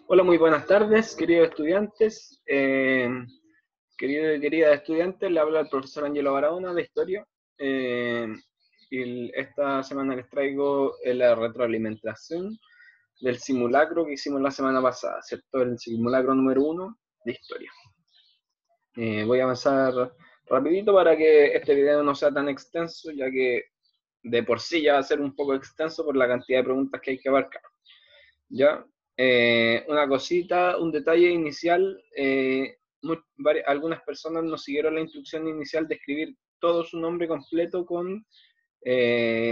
Hola, muy buenas tardes, queridos estudiantes. Querido y queridas estudiantes, le habla el profesor Angelo Barahona de Historia. Y esta semana les traigo la retroalimentación del simulacro que hicimos la semana pasada, ¿cierto? El simulacro número 1 de Historia. Voy a avanzar rapidito para que este video no sea tan extenso, ya que de por sí ya va a ser un poco extenso por la cantidad de preguntas que hay que abarcar. ¿Ya? Una cosita, un detalle inicial, algunas personas nos siguieron la instrucción inicial de escribir todo su nombre completo con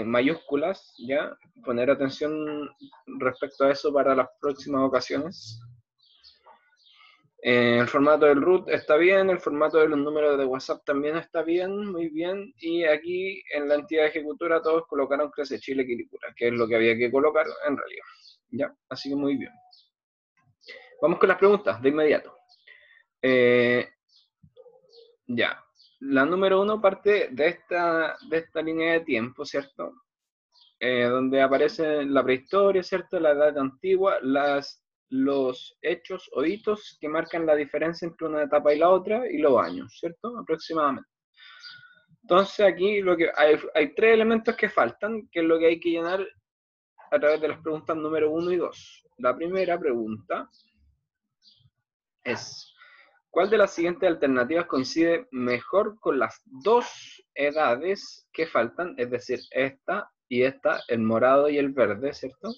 mayúsculas, ¿ya? Poner atención respecto a eso para las próximas ocasiones. El formato del root está bien, el formato de los números de WhatsApp también está bien, muy bien, y aquí en la entidad ejecutora todos colocaron Crece Chile Quilicura, que es lo que había que colocar en realidad, ¿ya? Así que muy bien. Vamos con las preguntas de inmediato. Ya, la número 1 parte de esta línea de tiempo, ¿cierto? Donde aparece la prehistoria, ¿cierto? La edad antigua, los hechos o hitos que marcan la diferencia entre una etapa y la otra, y los años, ¿cierto? Aproximadamente. Entonces aquí hay 3 elementos que faltan, que es lo que hay que llenar a través de las preguntas número 1 y 2. La primera pregunta es: ¿cuál de las siguientes alternativas coincide mejor con las dos edades que faltan? Es decir, esta y esta, el morado y el verde, ¿cierto?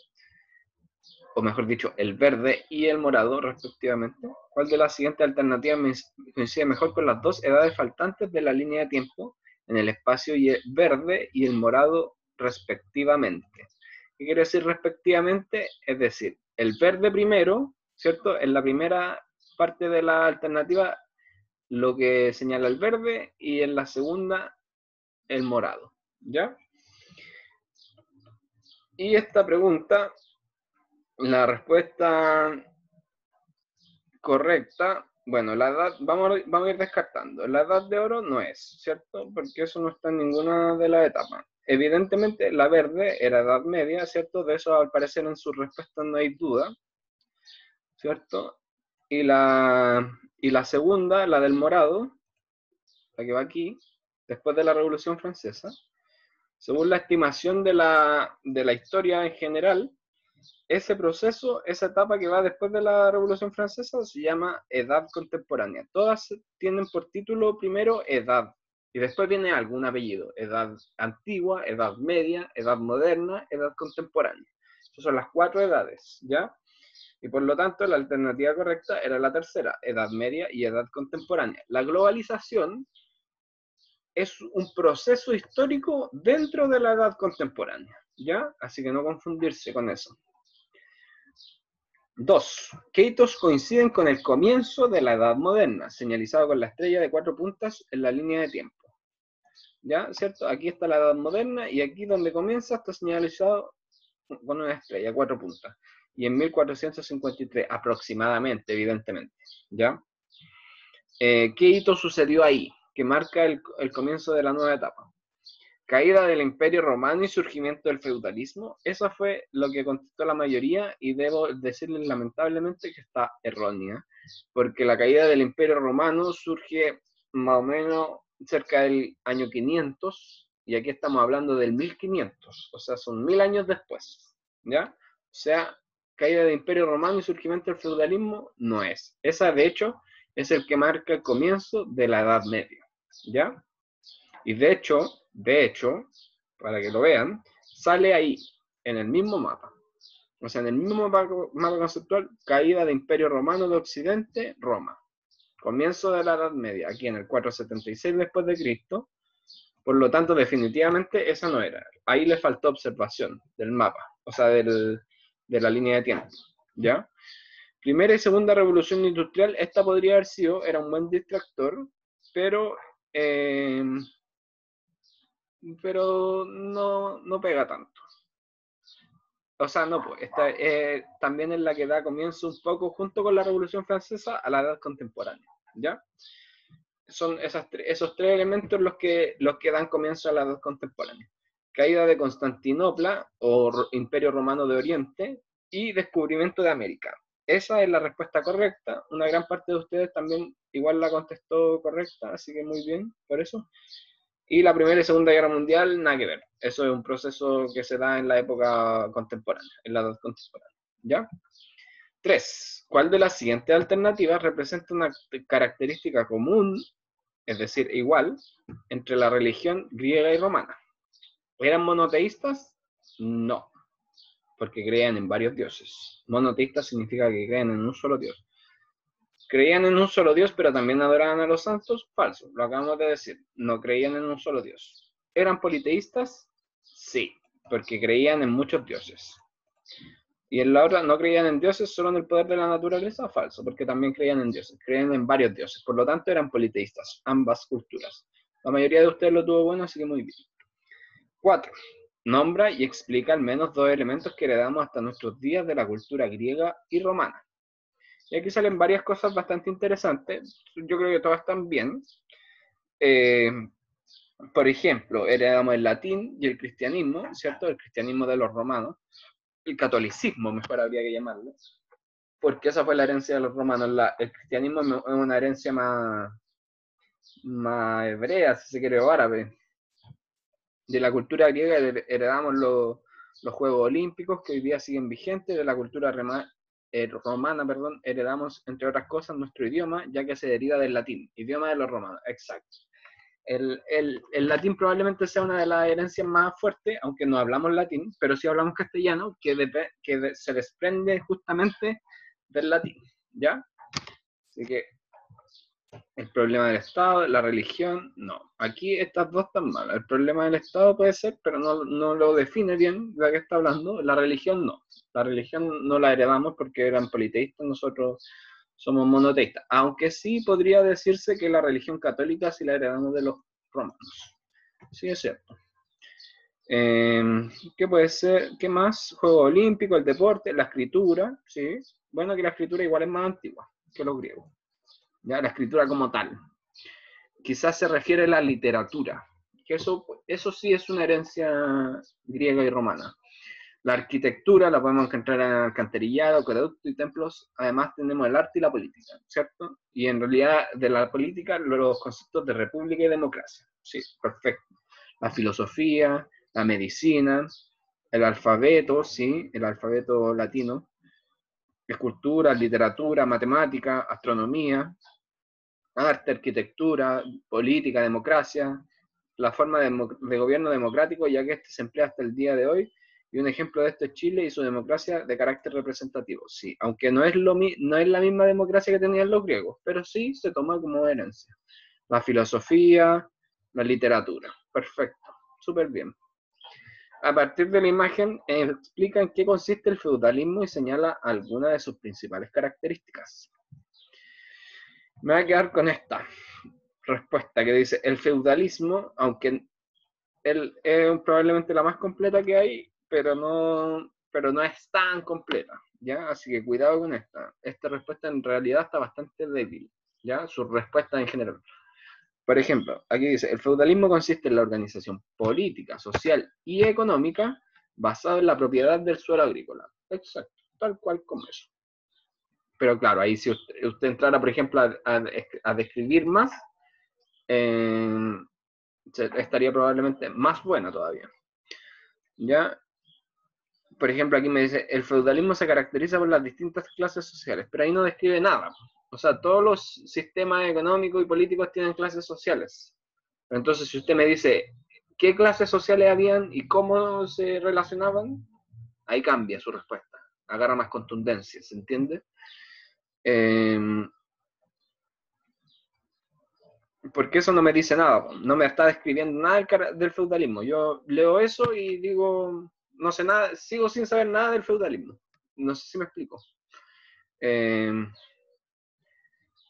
O mejor dicho, el verde y el morado, respectivamente. ¿Cuál de las siguientes alternativas coincide mejor con las dos edades faltantes de la línea de tiempo en el espacio verde y el morado, respectivamente? ¿Qué quiere decir respectivamente? Es decir, el verde primero, ¿cierto? En la primera parte de la alternativa lo que señala el verde y en la segunda el morado, ¿ya? Y esta pregunta, la respuesta correcta, bueno, la edad, vamos a ir descartando. La edad de oro no es, ¿cierto? Porque eso no está en ninguna de las etapas. Evidentemente, la verde era edad media, ¿cierto? De eso al parecer en su respuesta no hay duda, ¿cierto? Y la segunda, la del morado, la que va aquí, después de la Revolución Francesa, según la estimación de la historia en general, ese proceso, esa etapa que va después de la Revolución Francesa, se llama Edad Contemporánea. Todas tienen por título primero Edad, y después viene algún apellido: Edad Antigua, Edad Media, Edad Moderna, Edad Contemporánea. Esas son las 4 edades, ¿ya? Y por lo tanto, la alternativa correcta era la tercera, Edad Media y Edad Contemporánea. La globalización es un proceso histórico dentro de la edad contemporánea, ¿ya? Así que no confundirse con eso. 2. ¿Qué hitos coinciden con el comienzo de la edad moderna, señalizado con la estrella de 4 puntas en la línea de tiempo? ¿Ya? ¿Cierto? Aquí está la edad moderna y aquí donde comienza está señalizado con una estrella, 4 puntas. Y en 1453 aproximadamente, evidentemente, ¿ya? ¿Qué hito sucedió ahí que marca el comienzo de la nueva etapa? Caída del Imperio Romano y surgimiento del feudalismo. Eso fue lo que contestó la mayoría, y debo decirles lamentablemente que está errónea, porque la caída del Imperio Romano surge más o menos cerca del año 500, y aquí estamos hablando del 1500, o sea, son 1000 años después, ¿ya? O sea, caída del Imperio Romano y surgimiento del feudalismo no es. Esa, de hecho, es el que marca el comienzo de la Edad Media, ¿ya? Y de hecho, para que lo vean, sale ahí, en el mismo mapa. O sea, en el mismo mapa conceptual: caída de Imperio Romano de Occidente, Roma. Comienzo de la Edad Media, aquí en el 476 después de Cristo. Por lo tanto, definitivamente esa no era. Ahí le faltó observación del mapa, o sea, de la línea de tiempo, ¿ya? Primera y segunda revolución industrial, esta podría haber sido, era un buen distractor, pero no pega tanto. O sea, no, pues, esta también es la que da comienzo un poco, junto con la Revolución Francesa, a la edad contemporánea, ¿ya? Son esos 3 elementos los que dan comienzo a la edad contemporánea. Caída de Constantinopla, o Imperio Romano de Oriente, y descubrimiento de América. Esa es la respuesta correcta. Una gran parte de ustedes también igual la contestó correcta, así que muy bien por eso. Y la Primera y Segunda Guerra Mundial, nada que ver. Eso es un proceso que se da en la época contemporánea, en la edad contemporánea. ¿Ya? 3. ¿Cuál de las siguientes alternativas representa una característica común, es decir, igual, entre la religión griega y romana? ¿Eran monoteístas? No, porque creían en varios dioses. Monoteístas significa que creen en un solo dios. ¿Creían en un solo dios, pero también adoraban a los santos? Falso, lo acabamos de decir. No creían en un solo dios. ¿Eran politeístas? Sí, porque creían en muchos dioses. Y en la otra, no creían en dioses, solo en el poder de la naturaleza. Falso, porque también creían en dioses. Creían en varios dioses. Por lo tanto, eran politeístas, ambas culturas. La mayoría de ustedes lo tuvo bueno, así que muy bien. 4. Nombra y explica al menos 2 elementos que heredamos hasta nuestros días de la cultura griega y romana. Y aquí salen varias cosas bastante interesantes. Yo creo que todas están bien. Por ejemplo, heredamos el latín y el cristianismo, ¿cierto? El cristianismo de los romanos. El catolicismo, mejor habría que llamarlo. Porque esa fue la herencia de los romanos. El cristianismo es una herencia más hebrea, si se quiere, o árabe. De la cultura griega heredamos los Juegos Olímpicos, que hoy día siguen vigentes. De la cultura romana, heredamos, entre otras cosas, nuestro idioma, ya que se deriva del latín, idioma de los romanos, exacto. El latín probablemente sea una de las herencias más fuertes, aunque no hablamos latín, pero sí hablamos castellano, que se desprende justamente del latín, ¿ya? Así que el problema del Estado, la religión, no. Aquí estas dos están malas. El problema del Estado puede ser, pero no lo define bien de qué está hablando. La religión no. La religión no la heredamos porque eran politeístas, nosotros somos monoteístas. Aunque sí podría decirse que la religión católica sí la heredamos de los romanos. Sí, es cierto. ¿Qué puede ser? ¿Qué más? Juego olímpico, el deporte, la escritura, sí. Bueno, que la escritura igual es más antigua que los griegos. Ya, la escritura como tal. Quizás se refiere a la literatura, que eso sí es una herencia griega y romana. La arquitectura la podemos encontrar en alcantarillado, acueducto y templos. Además tenemos el arte y la política, ¿cierto? Y en realidad de la política los conceptos de república y democracia. Sí, perfecto. La filosofía, la medicina, el alfabeto, sí, el alfabeto latino, escultura, literatura, matemática, astronomía, arte, arquitectura, política, democracia, la forma de gobierno democrático, ya que este se emplea hasta el día de hoy, y un ejemplo de esto es Chile y su democracia de carácter representativo. Sí, aunque no es la misma democracia que tenían los griegos, pero sí se toma como herencia. La filosofía, la literatura. Perfecto, súper bien. A partir de la imagen, explica en qué consiste el feudalismo y señala algunas de sus principales características. Me voy a quedar con esta respuesta que dice: el feudalismo, aunque es probablemente la más completa que hay, pero no es tan completa, ¿ya? Así que cuidado con esta. Esta respuesta en realidad está bastante débil, ¿ya? Su respuesta en general. Por ejemplo, aquí dice: el feudalismo consiste en la organización política, social y económica basada en la propiedad del suelo agrícola. Exacto, tal cual como eso. Pero claro, ahí si usted entrara, por ejemplo, a describir más, estaría probablemente más buena todavía. ¿Ya? Por ejemplo, aquí me dice: el feudalismo se caracteriza por las distintas clases sociales, pero ahí no describe nada. O sea, todos los sistemas económicos y políticos tienen clases sociales. Entonces, si usted me dice qué clases sociales habían y cómo se relacionaban, ahí cambia su respuesta. Agarra más contundencia, ¿se entiende? Porque eso no me dice nada, no me está describiendo nada del feudalismo. Yo leo eso y digo, no sé nada, sigo sin saber nada del feudalismo. No sé si me explico.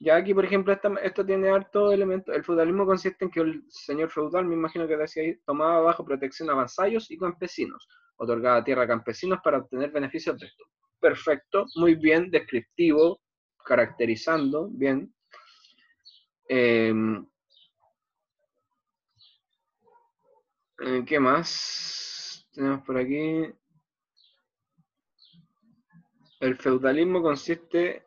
Ya aquí, por ejemplo, esto tiene harto elemento. El feudalismo consiste en que el señor feudal, me imagino que decía ahí, tomaba bajo protección a vasallos y campesinos, otorgaba tierra a campesinos para obtener beneficios de esto. Perfecto, muy bien, descriptivo, caracterizando, bien. ¿Qué más tenemos por aquí? El feudalismo consiste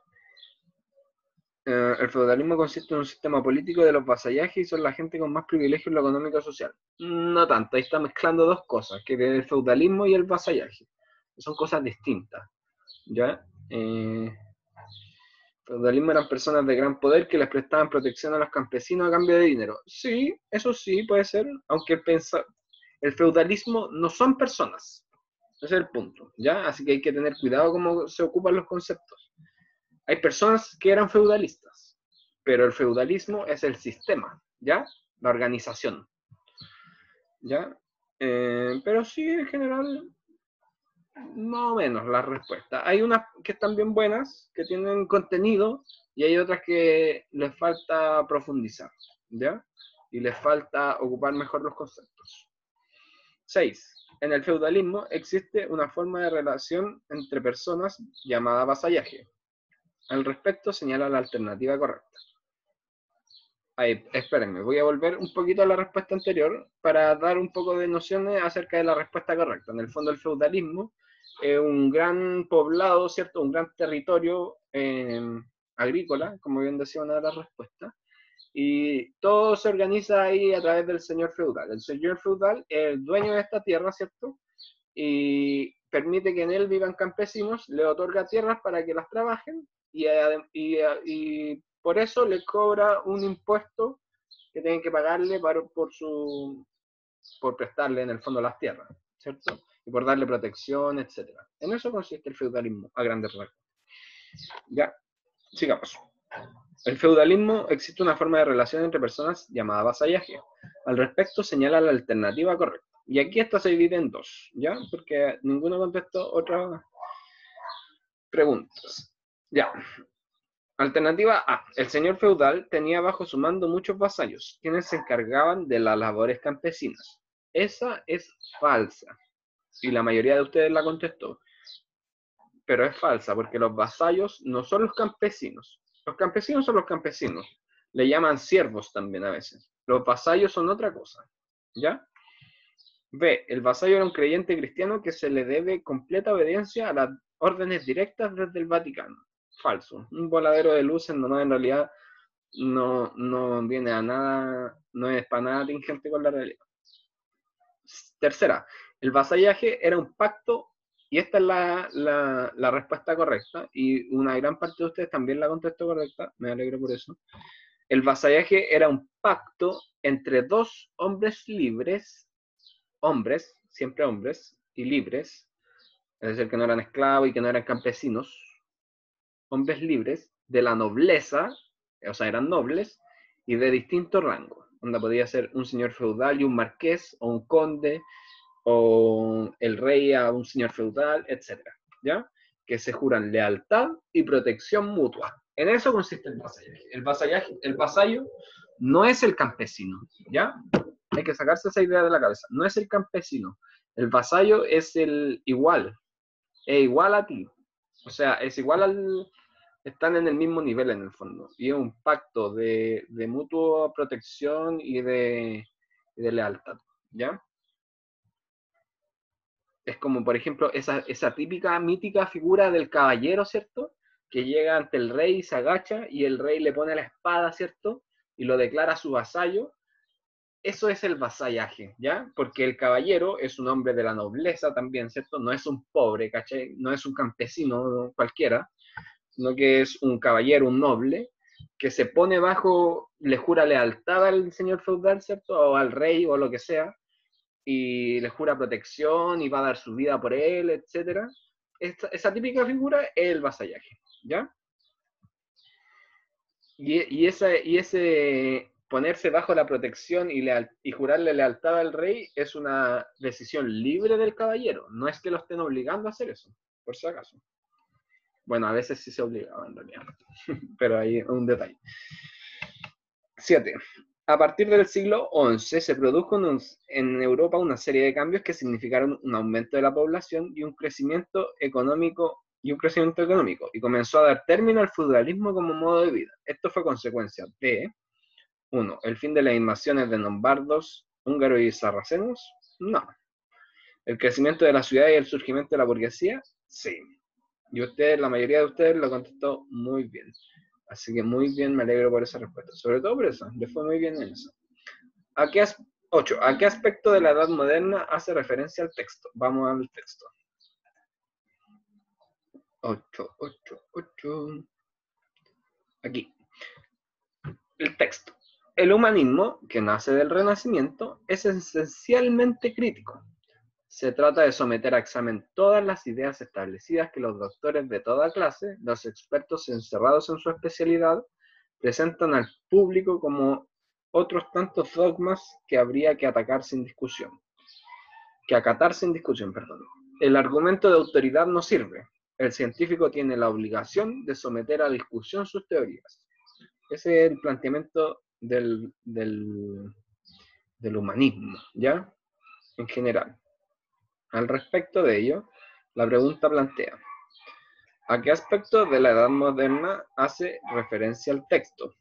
en un sistema político de los vasallajes y son la gente con más privilegios en lo económico y social. No tanto, ahí está mezclando dos cosas, que es el feudalismo y el vasallaje. Son cosas distintas, ¿ya? Feudalismo eran personas de gran poder que les prestaban protección a los campesinos a cambio de dinero. Sí, eso sí puede ser, aunque el feudalismo no son personas. Ese es el punto, ¿ya? Así que hay que tener cuidado cómo se ocupan los conceptos. Hay personas que eran feudalistas, pero el feudalismo es el sistema, ¿ya? La organización, ¿ya? Pero sí, en general, más o menos la respuesta. Hay unas que están bien buenas, que tienen contenido, y hay otras que les falta profundizar, ¿ya? Y les falta ocupar mejor los conceptos. 6. En el feudalismo existe una forma de relación entre personas llamada vasallaje. Al respecto señala la alternativa correcta. Ahí, espérenme, voy a volver un poquito a la respuesta anterior para dar un poco de nociones acerca de la respuesta correcta. En el fondo el feudalismo es un gran poblado, ¿cierto? Un gran territorio agrícola, como bien decía una de las respuestas, y todo se organiza ahí a través del señor feudal. El señor feudal es el dueño de esta tierra, ¿cierto? Y permite que en él vivan campesinos, le otorga tierras para que las trabajen y por eso le cobra un impuesto que tienen que pagarle por prestarle en el fondo las tierras, ¿cierto? Y por darle protección, etc. En eso consiste el feudalismo, a grandes rasgos. Ya, sigamos. El feudalismo existe una forma de relación entre personas llamada vasallaje. Al respecto señala la alternativa correcta. Y aquí esta se divide en dos, ¿ya? Porque ninguno contestó otras preguntas. Ya. Alternativa A. El señor feudal tenía bajo su mando muchos vasallos, quienes se encargaban de las labores campesinas. Esa es falsa. Y la mayoría de ustedes la contestó. Pero es falsa, porque los vasallos no son los campesinos. Los campesinos son los campesinos. Le llaman siervos también a veces. Los vasallos son otra cosa. ¿Ya? B. El vasallo era un creyente cristiano que se le debe completa obediencia a las órdenes directas desde el Vaticano. Falso. Un voladero de luces nomás en realidad no viene a nada, no es para nada tingente con la realidad. Tercera, el vasallaje era un pacto, y esta es la respuesta correcta, y una gran parte de ustedes también la contestó correcta, me alegro por eso. El vasallaje era un pacto entre dos hombres libres, siempre hombres, y libres, es decir, que no eran esclavos y que no eran campesinos, hombres libres de la nobleza, o sea, eran nobles, y de distinto rango, donde podía ser un señor feudal y un marqués, o un conde, o el rey a un señor feudal, etc. ¿Ya? Que se juran lealtad y protección mutua. En eso consiste el vasallaje. El vasallo no es el campesino, ¿ya? Hay que sacarse esa idea de la cabeza. No es el campesino. El vasallo es el igual. Es igual a ti. O sea, es igual al... Están en el mismo nivel en el fondo. Y es un pacto de mutua protección y de lealtad, ¿ya? Es como, por ejemplo, esa típica, mítica figura del caballero, ¿cierto? Que llega ante el rey, se agacha y el rey le pone la espada, ¿cierto? Y lo declara su vasallo. Eso es el vasallaje, ¿ya? Porque el caballero es un hombre de la nobleza también, ¿cierto? No es un pobre, ¿cachai? No es un campesino cualquiera, sino que es un caballero, un noble, que se pone bajo, le jura lealtad al señor feudal, ¿cierto? O al rey o lo que sea, y le jura protección y va a dar su vida por él, etc. Esa típica figura es el vasallaje, ¿ya? Y ese ponerse bajo la protección y jurarle lealtad al rey es una decisión libre del caballero, no es que lo estén obligando a hacer eso, por si acaso. Bueno, a veces sí se obligaba en realidad, pero hay un detalle. 7. A partir del siglo XI se produjo en Europa una serie de cambios que significaron un aumento de la población y un crecimiento económico, y comenzó a dar término al feudalismo como modo de vida. Esto fue consecuencia de 1. El fin de las invasiones de lombardos, húngaros y sarracenos. No. El crecimiento de la ciudad y el surgimiento de la burguesía. Sí. Y ustedes, la mayoría de ustedes lo contestó muy bien. Así que muy bien, me alegro por esa respuesta. Sobre todo por eso, le fue muy bien en eso. ¿A qué 8. ¿A qué aspecto de la Edad Moderna hace referencia al texto? Vamos al texto. 8, 8, 8. Aquí. El texto. El humanismo, que nace del Renacimiento, es esencialmente crítico. Se trata de someter a examen todas las ideas establecidas que los doctores de toda clase, los expertos encerrados en su especialidad, presentan al público como otros tantos dogmas que habría que atacar sin discusión. Que acatar sin discusión, perdón. El argumento de autoridad no sirve. El científico tiene la obligación de someter a discusión sus teorías. Ese es el planteamiento del humanismo, ¿ya? En general. Al respecto de ello, la pregunta plantea: ¿a qué aspecto de la Edad Moderna hace referencia el texto?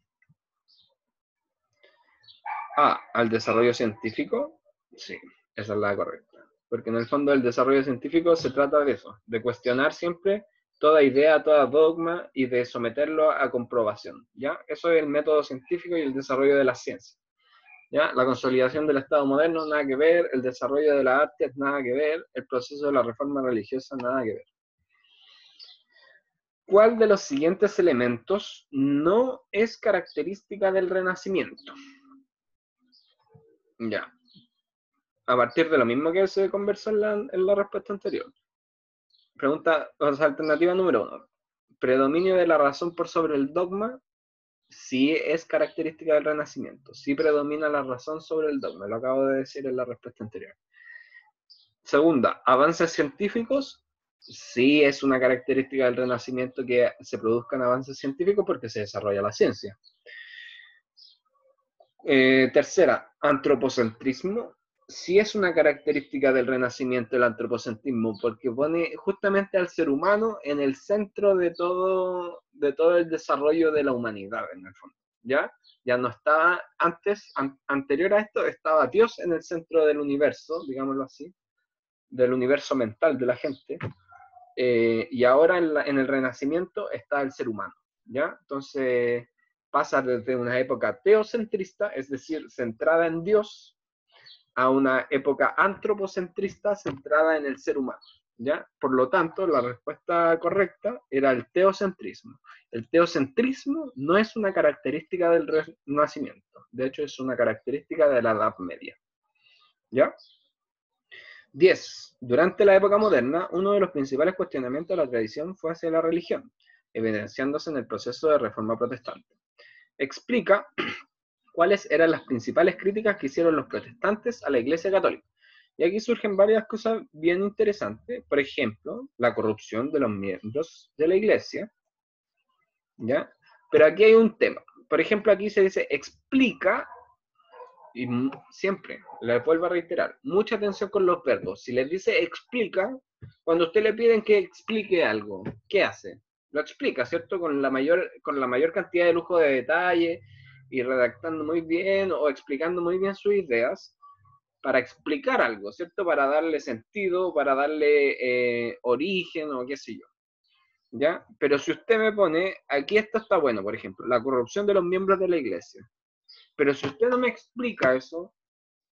A. ¿Al desarrollo científico? Sí, esa es la correcta. Porque en el fondo el desarrollo científico se trata de eso, de cuestionar siempre toda idea, toda dogma y de someterlo a comprobación, ¿ya? Eso es el método científico y el desarrollo de la ciencia, ¿ya? La consolidación del Estado moderno, nada que ver, el desarrollo de la arte, nada que ver, el proceso de la reforma religiosa, nada que ver. ¿Cuál de los siguientes elementos no es característica del Renacimiento? Ya. A partir de lo mismo que se conversó en la respuesta anterior. Pregunta, o sea, alternativa número 1. ¿Predominio de la razón por sobre el dogma? Sí es característica del Renacimiento. Sí predomina la razón sobre el dogma. Lo acabo de decir en la respuesta anterior. Segunda, ¿avances científicos? Sí es una característica del Renacimiento que se produzcan avances científicos porque se desarrolla la ciencia. Tercera, antropocentrismo. Sí es una característica del Renacimiento el antropocentrismo, porque pone justamente al ser humano en el centro de todo el desarrollo de la humanidad, en el fondo. Ya no estaba antes, anterior a esto, estaba Dios en el centro del universo, digámoslo así, del universo mental de la gente, y ahora en el Renacimiento está el ser humano, ¿ya? Entonces pasa desde una época teocentrista, es decir, centrada en Dios, a una época antropocentrista centrada en el ser humano, ¿ya? Por lo tanto, la respuesta correcta era el teocentrismo. El teocentrismo no es una característica del Renacimiento, de hecho es una característica de la Edad Media, ¿ya? 10. Durante la época moderna, uno de los principales cuestionamientos de la tradición fue hacia la religión, evidenciándose en el proceso de reforma protestante. Explica cuáles eran las principales críticas que hicieron los protestantes a la Iglesia Católica. Y aquí surgen varias cosas bien interesantes. Por ejemplo, la corrupción de los miembros de la Iglesia, ¿ya? Pero aquí hay un tema. Por ejemplo, aquí se dice, explica, y siempre, les vuelvo a reiterar, mucha atención con los verbos. Si les dice explica, cuando usted le piden que explique algo, ¿qué hace? Lo explica, ¿cierto? Con la mayor cantidad de lujo de detalle y redactando muy bien o explicando muy bien sus ideas para explicar algo, ¿cierto? Para darle sentido, para darle origen o qué sé yo. ¿Ya? Pero si usted me pone, aquí esto está bueno, por ejemplo, la corrupción de los miembros de la iglesia. Pero si usted no me explica eso,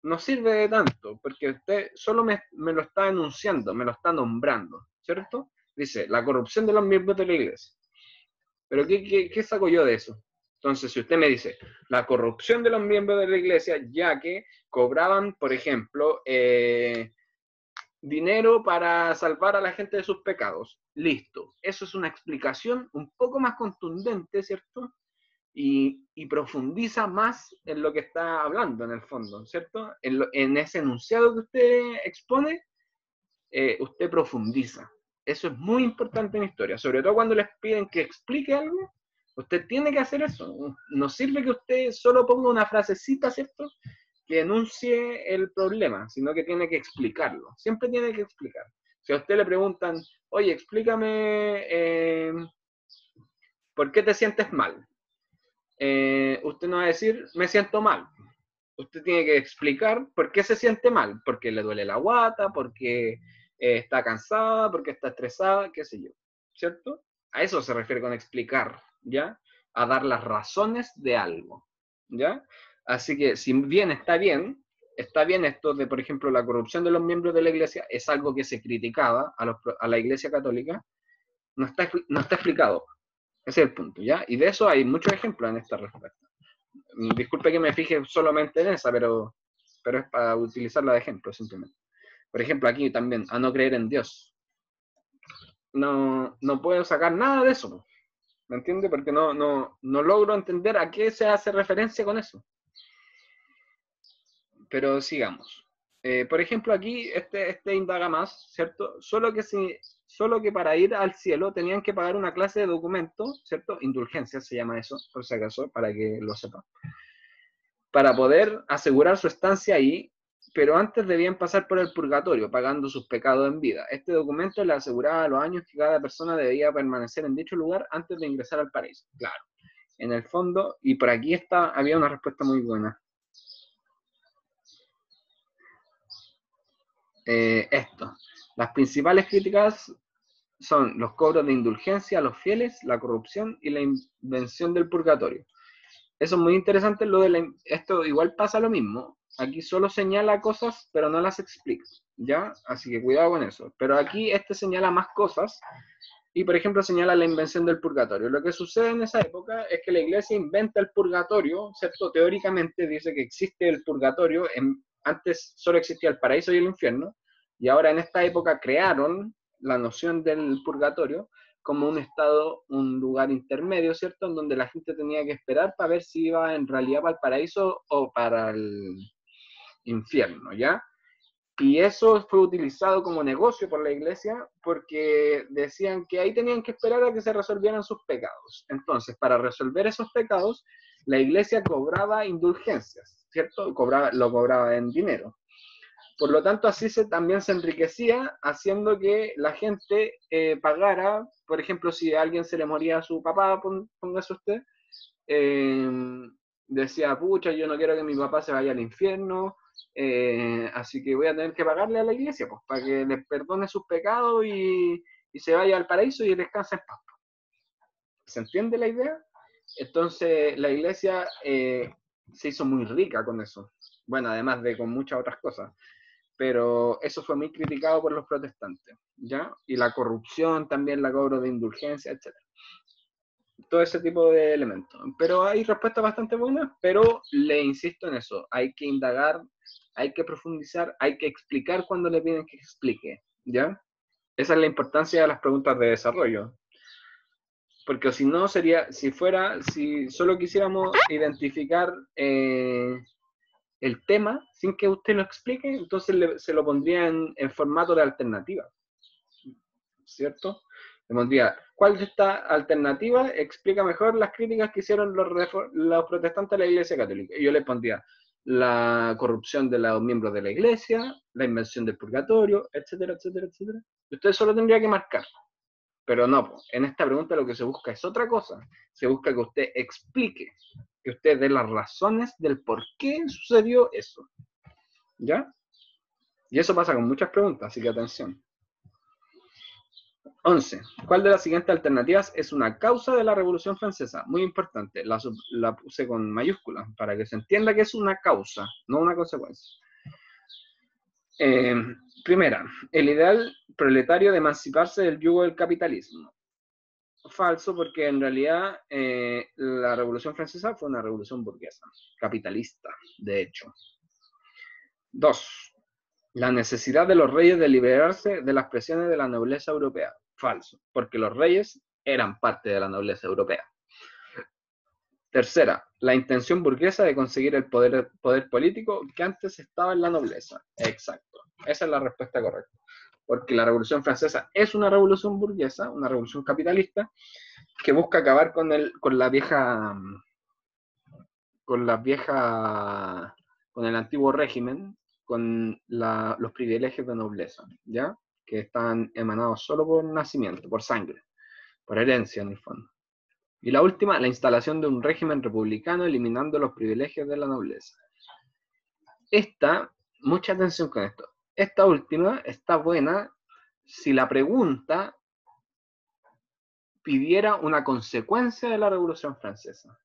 no sirve de tanto, porque usted solo me lo está enunciando, me lo está nombrando, ¿cierto? Dice, la corrupción de los miembros de la iglesia. Pero ¿qué saco yo de eso? Entonces, si usted me dice, la corrupción de los miembros de la iglesia, ya que cobraban, por ejemplo, dinero para salvar a la gente de sus pecados. Listo. Eso es una explicación un poco más contundente, ¿cierto? Y profundiza más en lo que está hablando en el fondo, ¿cierto? En ese enunciado que usted expone, usted profundiza. Eso es muy importante en historia, sobre todo cuando les piden que explique algo, usted tiene que hacer eso. No sirve que usted solo ponga una frasecita, ¿cierto?, que enuncie el problema, sino que tiene que explicarlo. Siempre tiene que explicar. Si a usted le preguntan, oye, explícame por qué te sientes mal, usted no va a decir, me siento mal. Usted tiene que explicar por qué se siente mal, porque le duele la guata, porque está cansada, porque está estresada, qué sé yo. ¿cierto? A eso se refiere con explicar, ¿ya? A dar las razones de algo, ¿ya? Así que, si bien está bien esto de, por ejemplo, la corrupción de los miembros de la iglesia, es algo que se criticaba a la iglesia católica, no está explicado. Ese es el punto, ¿ya? Y de eso hay muchos ejemplos en esta respuesta. Disculpe que me fije solamente en esa, pero es para utilizarla de ejemplo, simplemente. Por ejemplo, aquí también, a no creer en Dios. No puedo sacar nada de eso, ¿me entiende? Porque no logro entender a qué se hace referencia con eso. Pero sigamos. Por ejemplo, aquí este indaga más, ¿cierto? Solo que para ir al cielo tenían que pagar una clase de documento, ¿cierto? Indulgencia se llama eso, por si acaso, para que lo sepan. Para poder asegurar su estancia ahí, pero antes debían pasar por el purgatorio, pagando sus pecados en vida. Este documento le aseguraba los años que cada persona debía permanecer en dicho lugar antes de ingresar al paraíso. Claro, en el fondo, y por aquí había una respuesta muy buena. Las principales críticas son los cobros de indulgencia a los fieles, la corrupción y la invención del purgatorio. Eso es muy interesante, esto igual pasa lo mismo. Aquí solo señala cosas, pero no las explica, ¿ya? Así que cuidado con eso. Pero aquí señala más cosas y, por ejemplo, señala la invención del purgatorio. Lo que sucede en esa época es que la iglesia inventa el purgatorio, ¿cierto? Teóricamente dice que existe el purgatorio, antes solo existía el paraíso y el infierno, y ahora en esta época crearon la noción del purgatorio como un estado, un lugar intermedio, ¿cierto? En donde la gente tenía que esperar para ver si iba en realidad para el paraíso o para el infierno, ¿ya? Y eso fue utilizado como negocio por la iglesia porque decían que ahí tenían que esperar a que se resolvieran sus pecados. Entonces, para resolver esos pecados, la iglesia cobraba indulgencias, ¿cierto? Lo cobraba en dinero. Por lo tanto, así también se enriquecía, haciendo que la gente pagara, por ejemplo, si a alguien se le moría a su papá, póngase usted, decía, pucha, yo no quiero que mi papá se vaya al infierno, así que voy a tener que pagarle a la iglesia, pues, para que le perdone sus pecados y se vaya al paraíso y descanse en paz. ¿Se entiende la idea? Entonces, la iglesia se hizo muy rica con eso. Bueno, además de con muchas otras cosas. Pero eso fue muy criticado por los protestantes, ¿ya? Y la corrupción también, la cobro de indulgencia, etc. Todo ese tipo de elementos. Pero hay respuestas bastante buenas, pero le insisto en eso, hay que indagar, hay que profundizar, hay que explicar cuando le piden que explique, ¿ya? Esa es la importancia de las preguntas de desarrollo. Porque si no sería, si solo quisiéramos identificar el tema sin que usted lo explique, entonces se lo pondría en formato de alternativa, ¿cierto? Le pondría, ¿cuál de esta alternativa explica mejor las críticas que hicieron los protestantes a la Iglesia Católica? Y yo le pondría la corrupción de los miembros de la Iglesia, la invención del purgatorio, etcétera, etcétera, etcétera. Usted solo tendría que marcar. Pero no, en esta pregunta lo que se busca es otra cosa. Se busca que usted explique, que usted dé las razones del por qué sucedió eso. ¿Ya? Y eso pasa con muchas preguntas, así que atención. 11. ¿Cuál de las siguientes alternativas es una causa de la Revolución Francesa? Muy importante, la puse con mayúsculas para que se entienda que es una causa, no una consecuencia. Primera, el ideal proletario de emanciparse del yugo del capitalismo. Falso, porque en realidad la Revolución Francesa fue una revolución burguesa, capitalista, de hecho. 2. La necesidad de los reyes de liberarse de las presiones de la nobleza europea. Falso, porque los reyes eran parte de la nobleza europea. Tercera, la intención burguesa de conseguir el poder político que antes estaba en la nobleza. Exacto, esa es la respuesta correcta. Porque la Revolución Francesa es una revolución burguesa, una revolución capitalista, que busca acabar con el antiguo régimen, con los privilegios de nobleza, ¿ya? Que están emanados solo por nacimiento, por sangre, por herencia en el fondo. Y la última, la instalación de un régimen republicano eliminando los privilegios de la nobleza. Mucha atención con esto. Esta última está buena si la pregunta pidiera una consecuencia de la Revolución Francesa.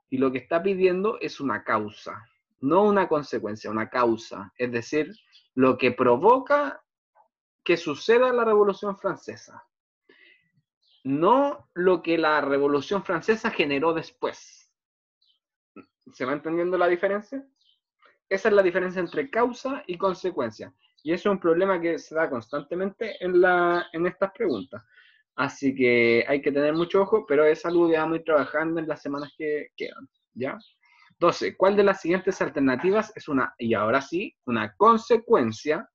Y lo que está pidiendo es una causa, no una consecuencia, una causa. Es decir, lo que provoca que suceda la Revolución Francesa. No lo que la Revolución Francesa generó después. ¿Se va entendiendo la diferencia? Esa es la diferencia entre causa y consecuencia. Y eso es un problema que se da constantemente en estas preguntas. Así que hay que tener mucho ojo, pero es algo que vamos a ir trabajando en las semanas que quedan, ¿ya? 12. ¿Cuál de las siguientes alternativas es y ahora sí, una consecuencia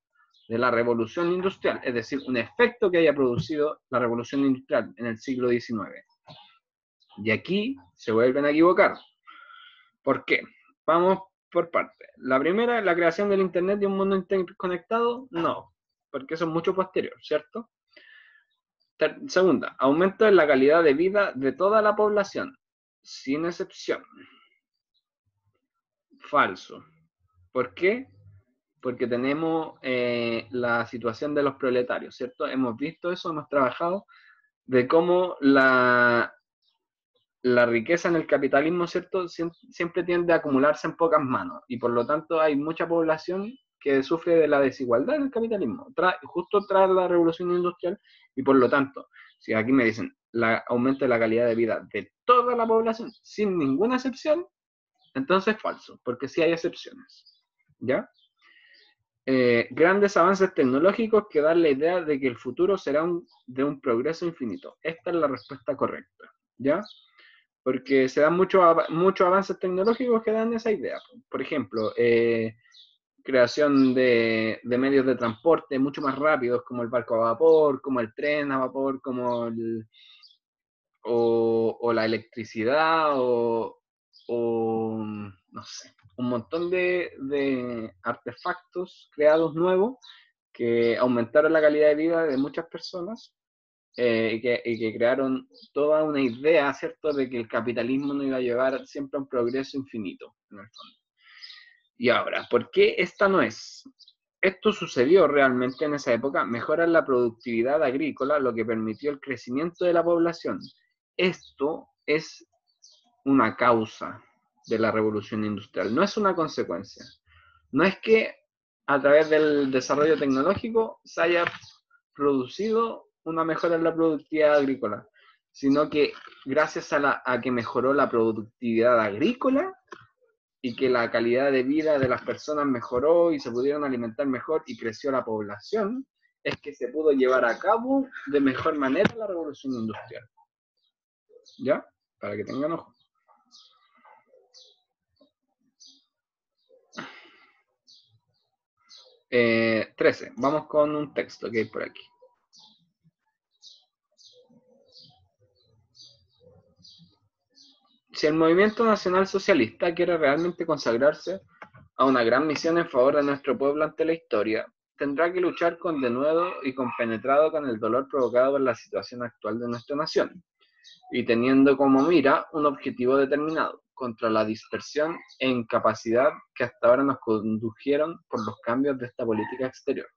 de la revolución industrial? Es decir, un efecto que haya producido la revolución industrial en el siglo XIX. Y aquí se vuelven a equivocar. ¿Por qué? Vamos por parte. La primera, la creación del Internet y un mundo interconectado, no, porque eso es mucho posterior, ¿cierto? Segunda, aumento en la calidad de vida de toda la población, sin excepción. Falso. ¿Por qué? Porque tenemos la situación de los proletarios, ¿cierto? Hemos visto eso, hemos trabajado de cómo la riqueza en el capitalismo, ¿cierto? Siempre tiende a acumularse en pocas manos y por lo tanto hay mucha población que sufre de la desigualdad en el capitalismo, justo tras la revolución industrial, y por lo tanto, si aquí me dicen aumento de la calidad de vida de toda la población sin ninguna excepción, entonces es falso, porque sí hay excepciones, ¿ya? Grandes avances tecnológicos que dan la idea de que el futuro será de un progreso infinito. Esta es la respuesta correcta, ¿ya? Porque se dan muchos avances tecnológicos que dan esa idea. Por ejemplo, creación de medios de transporte mucho más rápidos, como el barco a vapor, como el tren a vapor, como o la electricidad, o no sé, un montón de artefactos creados nuevos que aumentaron la calidad de vida de muchas personas y que crearon toda una idea, ¿cierto?, de que el capitalismo nos iba a llevar siempre a un progreso infinito, en el fondo. Y ahora, ¿por qué esta no es? Esto sucedió realmente en esa época, mejora la productividad agrícola, lo que permitió el crecimiento de la población. Esto es una causa de la revolución industrial, no es una consecuencia. No es que a través del desarrollo tecnológico se haya producido una mejora en la productividad agrícola, sino que gracias a que mejoró la productividad agrícola y que la calidad de vida de las personas mejoró y se pudieron alimentar mejor y creció la población, es que se pudo llevar a cabo de mejor manera la revolución industrial. ¿Ya? Para que tengan ojo. Eh, 13. Vamos con un texto que hay por aquí. Si el movimiento nacional socialista quiere realmente consagrarse a una gran misión en favor de nuestro pueblo ante la historia, tendrá que luchar con denuedo y compenetrado con el dolor provocado por la situación actual de nuestra nación, y teniendo como mira un objetivo determinado, contra la dispersión e incapacidad que hasta ahora nos condujeron por los cambios de esta política exterior.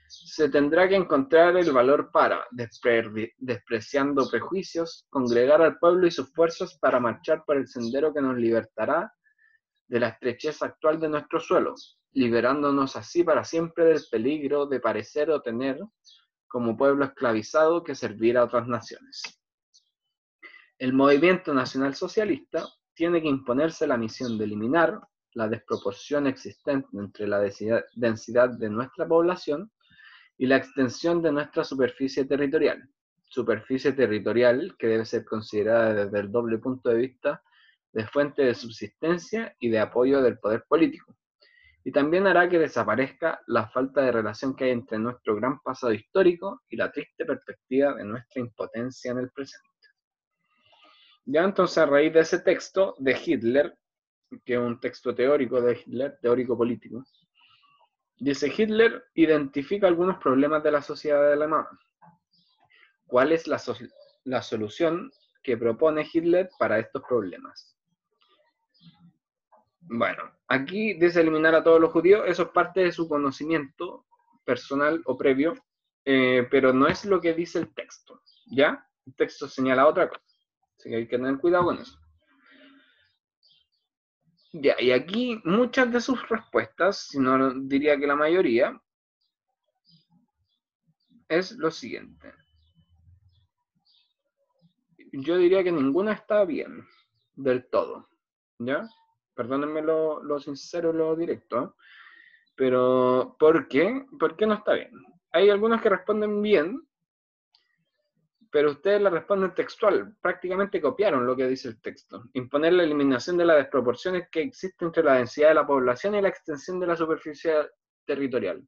Se tendrá que encontrar el valor para, despreciando prejuicios, congregar al pueblo y sus fuerzas para marchar por el sendero que nos libertará de la estrechez actual de nuestro suelo, liberándonos así para siempre del peligro de parecer o tener, como pueblo esclavizado, que servir a otras naciones. El movimiento nacional socialista tiene que imponerse la misión de eliminar la desproporción existente entre la densidad de nuestra población y la extensión de nuestra superficie territorial que debe ser considerada desde el doble punto de vista de fuente de subsistencia y de apoyo del poder político. Y también hará que desaparezca la falta de relación que hay entre nuestro gran pasado histórico y la triste perspectiva de nuestra impotencia en el presente. Ya entonces, a raíz de ese texto de Hitler, que es un texto teórico de Hitler, teórico político, dice: Hitler identifica algunos problemas de la sociedad alemana. ¿Cuál es la solución que propone Hitler para estos problemas? Bueno, aquí dice eliminar a todos los judíos, eso es parte de su conocimiento personal o previo, pero no es lo que dice el texto, ¿ya? El texto señala otra cosa. Así que hay que tener cuidado con eso. Ya, y aquí muchas de sus respuestas, si no diría que la mayoría, es lo siguiente. Yo diría que ninguna está bien, del todo, ¿ya? Perdónenme lo sincero, lo directo, ¿eh? Pero, ¿por qué? ¿Por qué no está bien? Hay algunos que responden bien, pero ustedes la responden textual, prácticamente copiaron lo que dice el texto. Imponer la eliminación de las desproporciones que existen entre la densidad de la población y la extensión de la superficie territorial.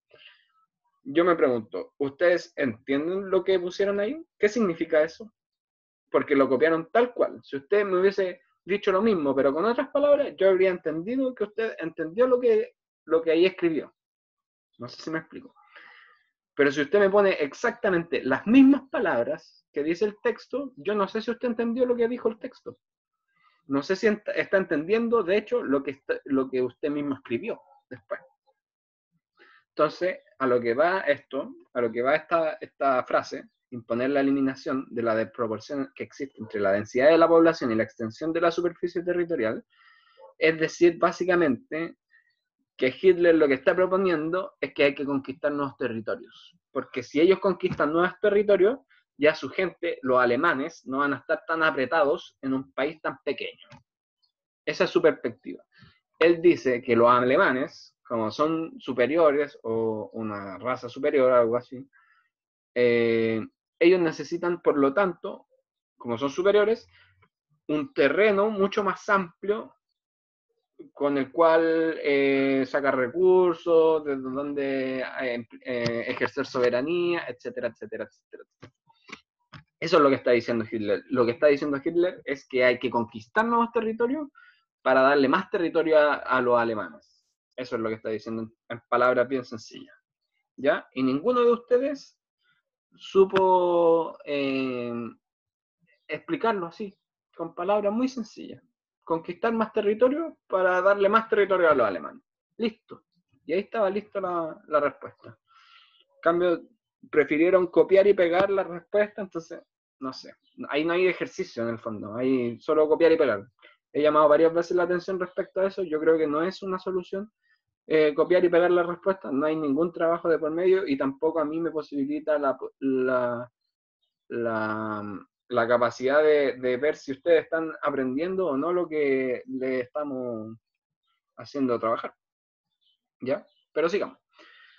Yo me pregunto, ¿ustedes entienden lo que pusieron ahí? ¿Qué significa eso? Porque lo copiaron tal cual. Si usted me hubiese dicho lo mismo, pero con otras palabras, yo habría entendido que usted entendió lo que ahí escribió. No sé si me explico. Pero si usted me pone exactamente las mismas palabras que dice el texto, yo no sé si usted entendió lo que dijo el texto. No sé si está entendiendo, de hecho, lo que usted mismo escribió después. Entonces, a lo que va esto, a lo que va esta frase, imponer la eliminación de la desproporción que existe entre la densidad de la población y la extensión de la superficie territorial, es decir, básicamente, que Hitler lo que está proponiendo es que hay que conquistar nuevos territorios. Porque si ellos conquistan nuevos territorios, ya su gente, los alemanes, no van a estar tan apretados en un país tan pequeño. Esa es su perspectiva. Él dice que los alemanes, como son superiores o una raza superior, algo así, ellos necesitan, por lo tanto, como son superiores, un terreno mucho más amplio con el cual sacar recursos, desde donde ejercer soberanía, etcétera, etcétera, etcétera. Eso es lo que está diciendo Hitler. Lo que está diciendo Hitler es que hay que conquistar nuevos territorios para darle más territorio a los alemanes. Eso es lo que está diciendo en palabras bien sencillas. ¿Ya? Y ninguno de ustedes supo explicarlo así, con palabras muy sencillas. Conquistar más territorio para darle más territorio a los alemanes. Listo. Y ahí estaba lista la respuesta. En cambio, prefirieron copiar y pegar la respuesta, entonces, no sé. Ahí no hay ejercicio en el fondo, hay solo copiar y pegar. He llamado varias veces la atención respecto a eso, yo creo que no es una solución copiar y pegar la respuesta, no hay ningún trabajo de por medio y tampoco a mí me posibilita la capacidad de ver si ustedes están aprendiendo o no lo que le estamos haciendo trabajar. ¿Ya? Pero sigamos.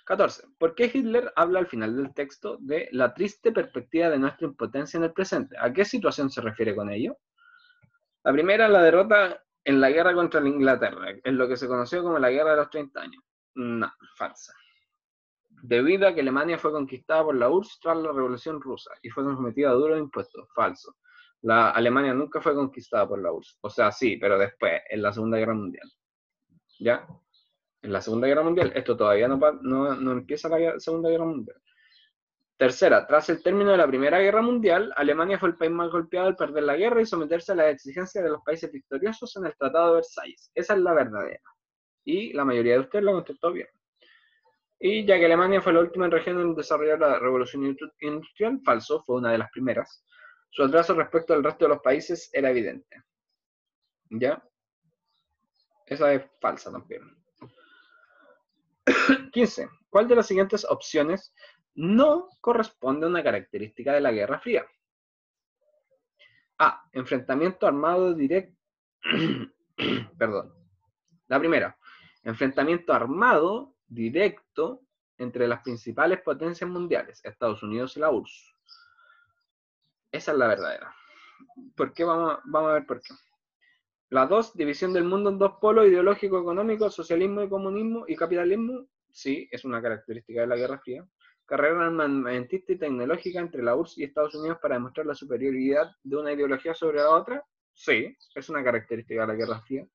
14. ¿Por qué Hitler habla al final del texto de la triste perspectiva de nuestra impotencia en el presente? ¿A qué situación se refiere con ello? La primera, la derrota en la guerra contra la Inglaterra, en lo que se conoció como la Guerra de los 30 años. No, falsa. Debido a que Alemania fue conquistada por la URSS tras la Revolución Rusa y fue sometida a duros impuestos. Falso. La Alemania nunca fue conquistada por la URSS. O sea, sí, pero después, en la Segunda Guerra Mundial. ¿Ya? En la Segunda Guerra Mundial, esto todavía no empieza la Segunda Guerra Mundial. Tercera, tras el término de la Primera Guerra Mundial, Alemania fue el país más golpeado al perder la guerra y someterse a las exigencias de los países victoriosos en el Tratado de Versalles. Esa es la verdadera. Y la mayoría de ustedes lo contestó bien. Y ya que Alemania fue la última región en desarrollar la revolución industrial, falso, fue una de las primeras. Su atraso respecto al resto de los países era evidente. ¿Ya? Esa es falsa también. 15. ¿Cuál de las siguientes opciones no corresponde a una característica de la Guerra Fría? A. Enfrentamiento armado directo. Perdón. La primera. Enfrentamiento armado directo entre las principales potencias mundiales, Estados Unidos y la URSS. Esa es la verdadera. ¿Por qué? Vamos a ver por qué. La 2, división del mundo en dos polos, ideológico, económico, socialismo y comunismo y capitalismo. Sí, es una característica de la Guerra Fría. Carrera armamentista y tecnológica entre la URSS y Estados Unidos para demostrar la superioridad de una ideología sobre la otra. Sí, es una característica de la Guerra Fría.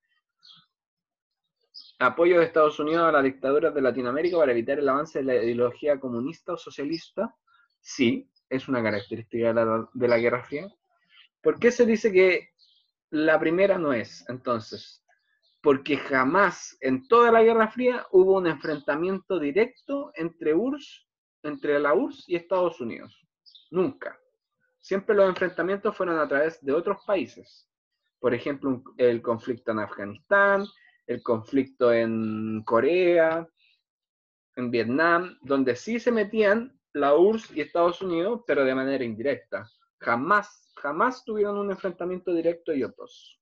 Apoyo de Estados Unidos a las dictaduras de Latinoamérica para evitar el avance de la ideología comunista o socialista. Sí, es una característica de la Guerra Fría. ¿Por qué se dice que la primera no es, entonces? Porque jamás en toda la Guerra Fría hubo un enfrentamiento directo entre la URSS y Estados Unidos. Nunca. siempre los enfrentamientos fueron a través de otros países. Por ejemplo, el conflicto en Afganistán, el conflicto en Corea, en Vietnam, donde sí se metían la URSS y Estados Unidos, pero de manera indirecta. Jamás tuvieron un enfrentamiento directo y otros.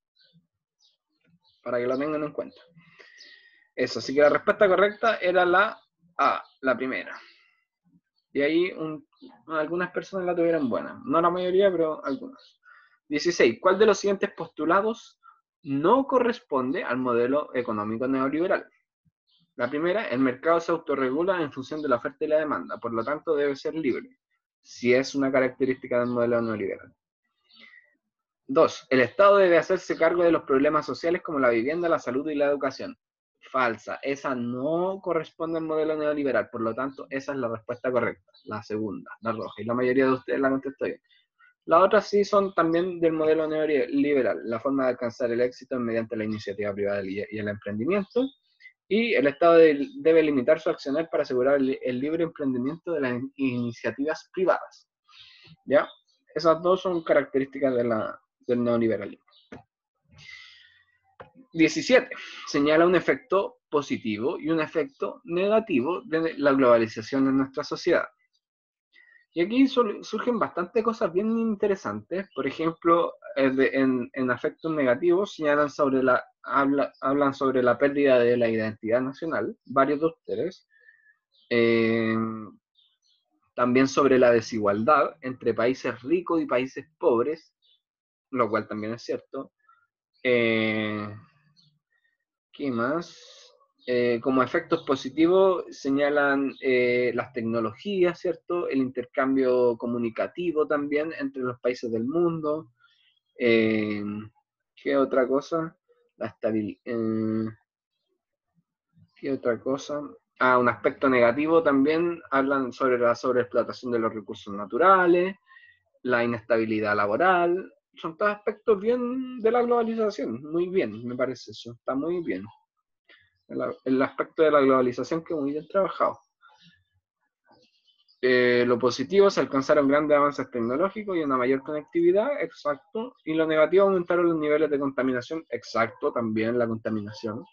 Para que lo tengan en cuenta. Eso, así que la respuesta correcta era la A, la primera. Y ahí algunas personas la tuvieron buena. No la mayoría, pero algunas. 16. ¿Cuál de los siguientes postulados no corresponde al modelo económico neoliberal? La primera, el mercado se autorregula en función de la oferta y la demanda, por lo tanto debe ser libre, si es una característica del modelo neoliberal. 2. El Estado debe hacerse cargo de los problemas sociales como la vivienda, la salud y la educación. Falsa, esa no corresponde al modelo neoliberal, por lo tanto esa es la respuesta correcta, la segunda, la roja, y la mayoría de ustedes la contestó bien. Las otras sí son también del modelo neoliberal, la forma de alcanzar el éxito es mediante la iniciativa privada y el emprendimiento, y el Estado debe limitar su accionar para asegurar el libre emprendimiento de las iniciativas privadas. ¿Ya? Esas dos son características del neoliberalismo. 17. Señala un efecto positivo y un efecto negativo de la globalización en nuestra sociedad. Y aquí surgen bastantes cosas bien interesantes. Por ejemplo, en efectos negativos señalan hablan sobre la pérdida de la identidad nacional, varios de ustedes. También sobre la desigualdad entre países ricos y países pobres, lo cual también es cierto. ¿Qué más? Como efectos positivos señalan las tecnologías, ¿cierto? El intercambio comunicativo también entre los países del mundo. ¿Qué otra cosa? La estabilidad. ¿Qué otra cosa? Un aspecto negativo también hablan sobre la sobreexplotación de los recursos naturales, la inestabilidad laboral. Son todos aspectos bien de la globalización. Muy bien, me parece eso. Está muy bien. El aspecto de la globalización que muy bien trabajado. Lo positivo, se alcanzaron grandes avances tecnológicos y una mayor conectividad, exacto. Y lo negativo, aumentaron los niveles de contaminación, exacto, también la contaminación.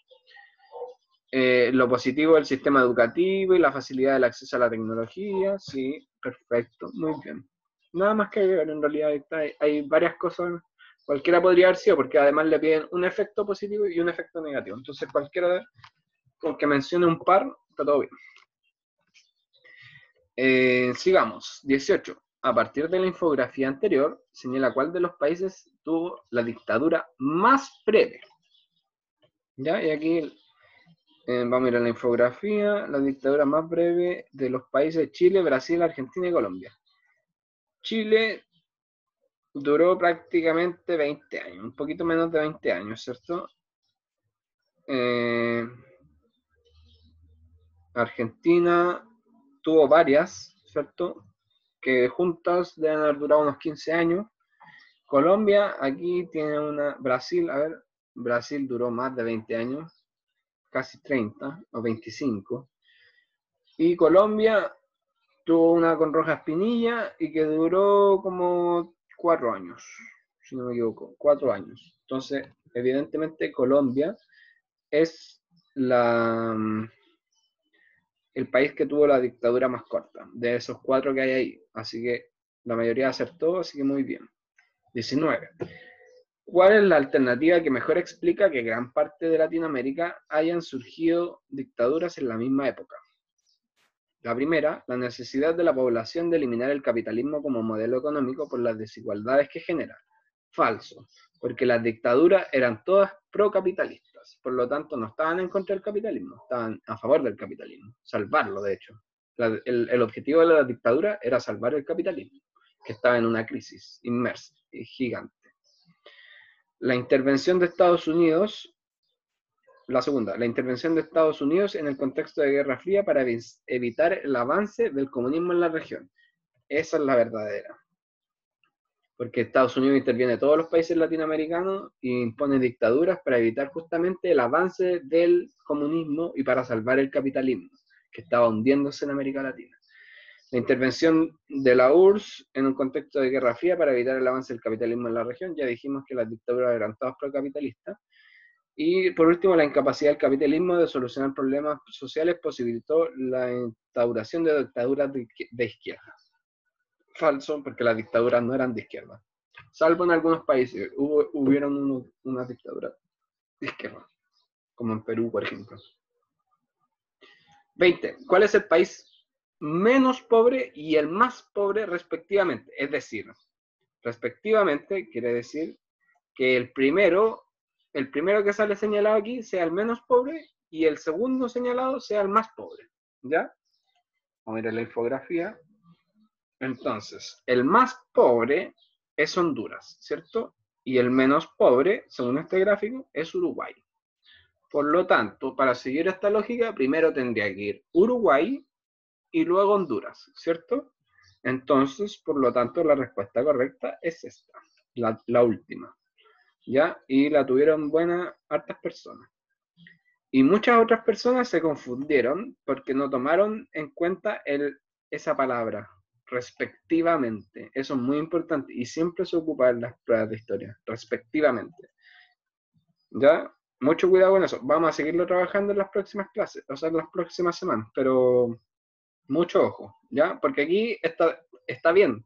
Lo positivo, el sistema educativo y la facilidad del acceso a la tecnología, sí, perfecto, muy bien. Nada más que agregar, en realidad hay varias cosas, cualquiera podría haber sido, porque además le piden un efecto positivo y un efecto negativo. Entonces cualquiera, con que mencione un par, está todo bien. Sigamos. 18. A partir de la infografía anterior, señala cuál de los países tuvo la dictadura más breve. ¿Ya? Y aquí vamos a ir a la infografía. La dictadura más breve de los países Chile, Brasil, Argentina y Colombia. Chile duró prácticamente 20 años, un poquito menos de 20 años, ¿cierto? Argentina tuvo varias, ¿cierto? Que juntas deben haber durado unos 15 años. Colombia, aquí tiene una. Brasil, a ver, Brasil duró más de 20 años, casi 30 o 25. Y Colombia tuvo una con Roja Espinilla y que duró como 4 años, si no me equivoco, 4 años. Entonces, evidentemente Colombia es el país que tuvo la dictadura más corta, de esos 4 que hay ahí. Así que la mayoría acertó, así que muy bien. 19. ¿Cuál es la alternativa que mejor explica que gran parte de Latinoamérica hayan surgido dictaduras en la misma época? La primera, la necesidad de la población de eliminar el capitalismo como modelo económico por las desigualdades que genera. Falso, porque las dictaduras eran todas procapitalistas, por lo tanto no estaban en contra del capitalismo, estaban a favor del capitalismo, salvarlo de hecho. El objetivo de la dictadura era salvar el capitalismo, que estaba en una crisis inmersa y gigante. La intervención de Estados Unidos, la segunda, la intervención de Estados Unidos en el contexto de Guerra Fría para evitar el avance del comunismo en la región. Esa es la verdadera. Porque Estados Unidos interviene en todos los países latinoamericanos e impone dictaduras para evitar justamente el avance del comunismo y para salvar el capitalismo, que estaba hundiéndose en América Latina. La intervención de la URSS en un contexto de guerra fría para evitar el avance del capitalismo en la región. Ya dijimos que las dictaduras eran todas procapitalistas. Y por último, la incapacidad del capitalismo de solucionar problemas sociales posibilitó la instauración de dictaduras de izquierda. Falso, porque las dictaduras no eran de izquierda. Salvo en algunos países, hubieron unas dictaduras de izquierda, como en Perú, por ejemplo. 20. ¿Cuál es el país menos pobre y el más pobre respectivamente? Es decir, respectivamente quiere decir que el primero que sale señalado aquí sea el menos pobre y el segundo señalado sea el más pobre. ¿Ya? Vamos a ir a la infografía. Entonces, el más pobre es Honduras, ¿cierto? Y el menos pobre, según este gráfico, es Uruguay. Por lo tanto, para seguir esta lógica, primero tendría que ir Uruguay y luego Honduras, ¿cierto? Entonces, por lo tanto, la respuesta correcta es esta, la última. ¿Ya? Y la tuvieron buenas hartas personas. Y muchas otras personas se confundieron porque no tomaron en cuenta esa palabra, respectivamente. Eso es muy importante y siempre se ocupa en las pruebas de historia, respectivamente. ¿Ya? Mucho cuidado con eso. Vamos a seguirlo trabajando en las próximas clases, o sea, en las próximas semanas, pero mucho ojo, ¿ya? Porque aquí está bien,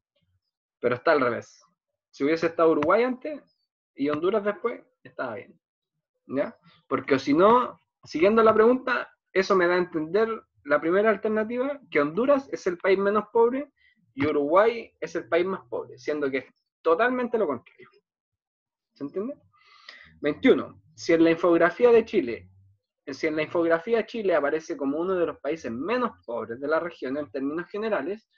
pero está al revés. Si hubiese estado Uruguay antes y Honduras después, estaba bien, ¿ya? Porque si no, siguiendo la pregunta, eso me da a entender la primera alternativa, que Honduras es el país menos pobre y Uruguay es el país más pobre, siendo que es totalmente lo contrario. ¿Se entiende? 21. Si en la infografía Chile aparece como uno de los países menos pobres de la región en términos generales,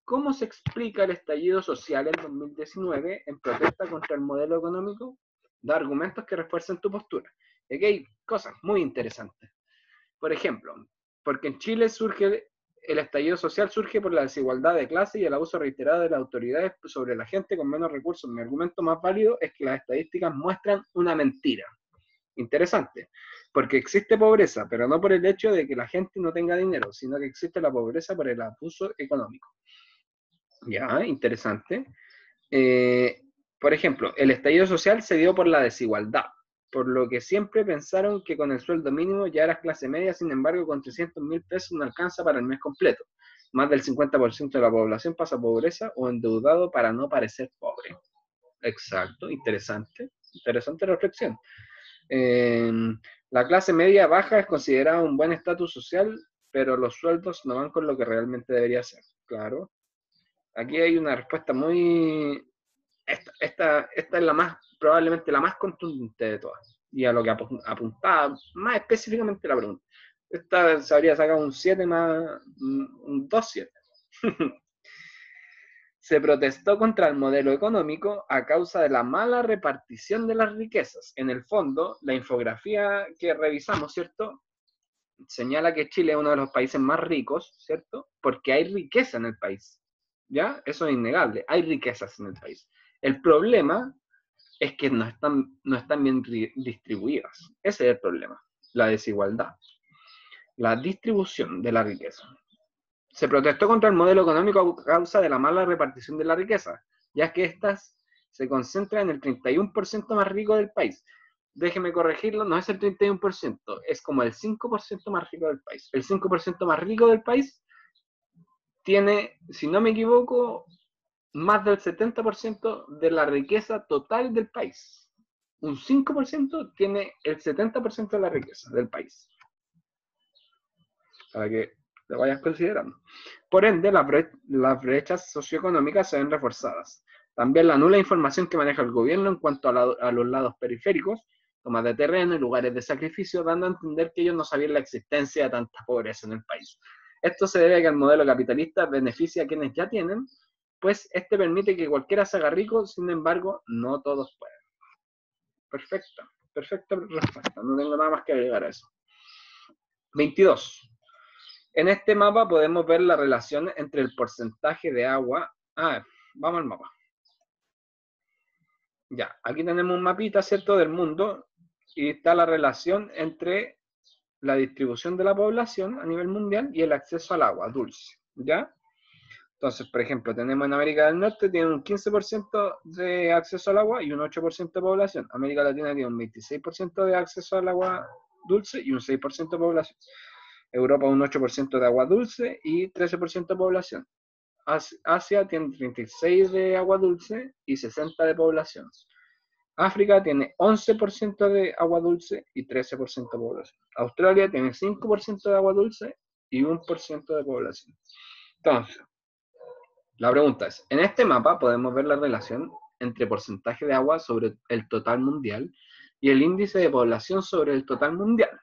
¿cómo se explica el estallido social en 2019 en protesta contra el modelo económico? Da argumentos que refuerzan tu postura. Y aquí hay cosas muy interesantes. Por ejemplo, porque en Chile el estallido social surge por la desigualdad de clase y el abuso reiterado de las autoridades sobre la gente con menos recursos. Mi argumento más válido es que las estadísticas muestran una mentira. Interesante, porque existe pobreza, pero no por el hecho de que la gente no tenga dinero, sino que existe la pobreza por el abuso económico. Ya, interesante. Por ejemplo, el estallido social se dio por la desigualdad, por lo que siempre pensaron que con el sueldo mínimo ya eras clase media, sin embargo, con 300.000 pesos no alcanza para el mes completo. Más del 50% de la población pasa pobreza o endeudado para no parecer pobre. Exacto, interesante reflexión. La clase media baja es considerada un buen estatus social, pero los sueldos no van con lo que realmente debería ser. Claro. Aquí hay una respuesta muy... Esta es probablemente la más contundente de todas. Y a lo que apuntaba más específicamente la pregunta. Esta se habría sacado un 7 más un 2-7. Se protestó contra el modelo económico a causa de la mala repartición de las riquezas. En el fondo, la infografía que revisamos, ¿cierto?, señala que Chile es uno de los países más ricos, ¿cierto?, porque hay riqueza en el país. ¿Ya? Eso es innegable. Hay riquezas en el país. El problema es que no están bien distribuidas. Ese es el problema. La desigualdad. La distribución de la riqueza. Se protestó contra el modelo económico a causa de la mala repartición de la riqueza, ya que estas se concentran en el 31% más rico del país. Déjeme corregirlo, no es el 31%, es como el 5% más rico del país. El 5% más rico del país tiene, si no me equivoco, más del 70% de la riqueza total del país. Un 5% tiene el 70% de la riqueza del país. Para que lo vayas considerando. Por ende, las brechas socioeconómicas se ven reforzadas. También la nula información que maneja el gobierno en cuanto a los lados periféricos, tomas de terreno y lugares de sacrificio, dando a entender que ellos no sabían la existencia de tanta pobreza en el país. Esto se debe a que el modelo capitalista beneficia a quienes ya tienen, pues este permite que cualquiera se haga rico, sin embargo, no todos pueden. Perfecto, perfecta respuesta, no tengo nada más que agregar a eso. 22. En este mapa podemos ver la relación entre el porcentaje de agua. Vamos al mapa. Ya, aquí tenemos un mapita, ¿cierto?, del mundo, y está la relación entre la distribución de la población a nivel mundial y el acceso al agua dulce, ¿ya? Entonces, por ejemplo, tenemos en América del Norte, tiene un 15% de acceso al agua y un 8% de población. América Latina tiene un 26% de acceso al agua dulce y un 6% de población. Europa un 8% de agua dulce y 13% de población. Asia tiene 36% de agua dulce y 60% de población. África tiene 11% de agua dulce y 13% de población. Australia tiene 5% de agua dulce y 1% de población. Entonces, la pregunta es, en este mapa podemos ver la relación entre porcentaje de agua sobre el total mundial y el índice de población sobre el total mundial.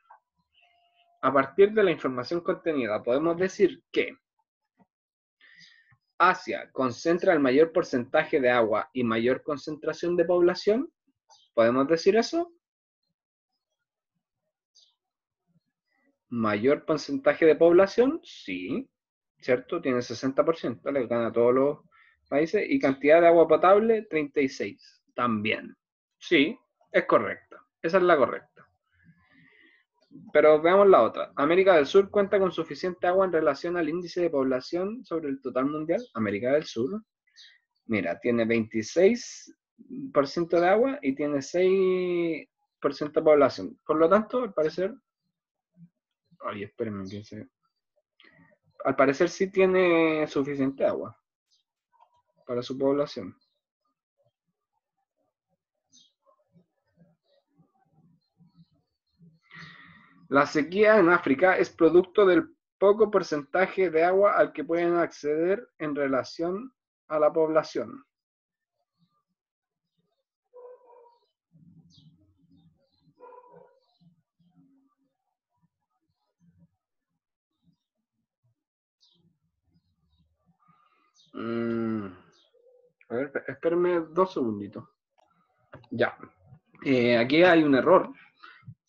A partir de la información contenida, podemos decir que Asia concentra el mayor porcentaje de agua y mayor concentración de población. ¿Podemos decir eso? Mayor porcentaje de población, sí, ¿cierto? Tiene 60%, le gana a todos los países. Y cantidad de agua potable, 36, también. Sí, es correcta. Esa es la correcta. Pero veamos la otra. América del Sur cuenta con suficiente agua en relación al índice de población sobre el total mundial. América del Sur, mira, tiene 26% de agua y tiene 6% de población. Por lo tanto, al parecer... Ay, espérenme, al parecer sí tiene suficiente agua para su población. La sequía en África es producto del poco porcentaje de agua al que pueden acceder en relación a la población. A ver, espérenme 2 segunditos. Ya. Aquí hay un error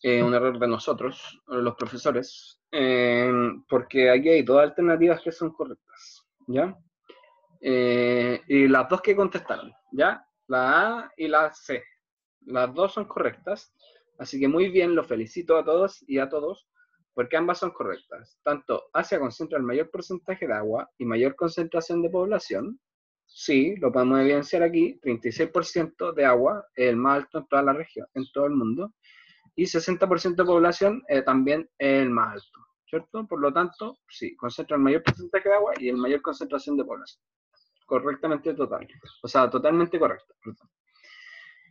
de nosotros, los profesores, porque aquí hay 2 alternativas que son correctas, ¿ya? Y las 2 que contestaron, ¿ya? La A y la C. Las 2 son correctas, así que muy bien, los felicito a todos y a todos, porque ambas son correctas. Tanto Asia concentra el mayor porcentaje de agua y mayor concentración de población. Sí, lo podemos evidenciar aquí, 36% de agua, el más alto en toda la región, en todo el mundo, y 60% de población también el más alto, ¿cierto? Por lo tanto, sí, concentra el mayor porcentaje de agua y el mayor concentración de población. Correctamente total. O sea, totalmente correcto.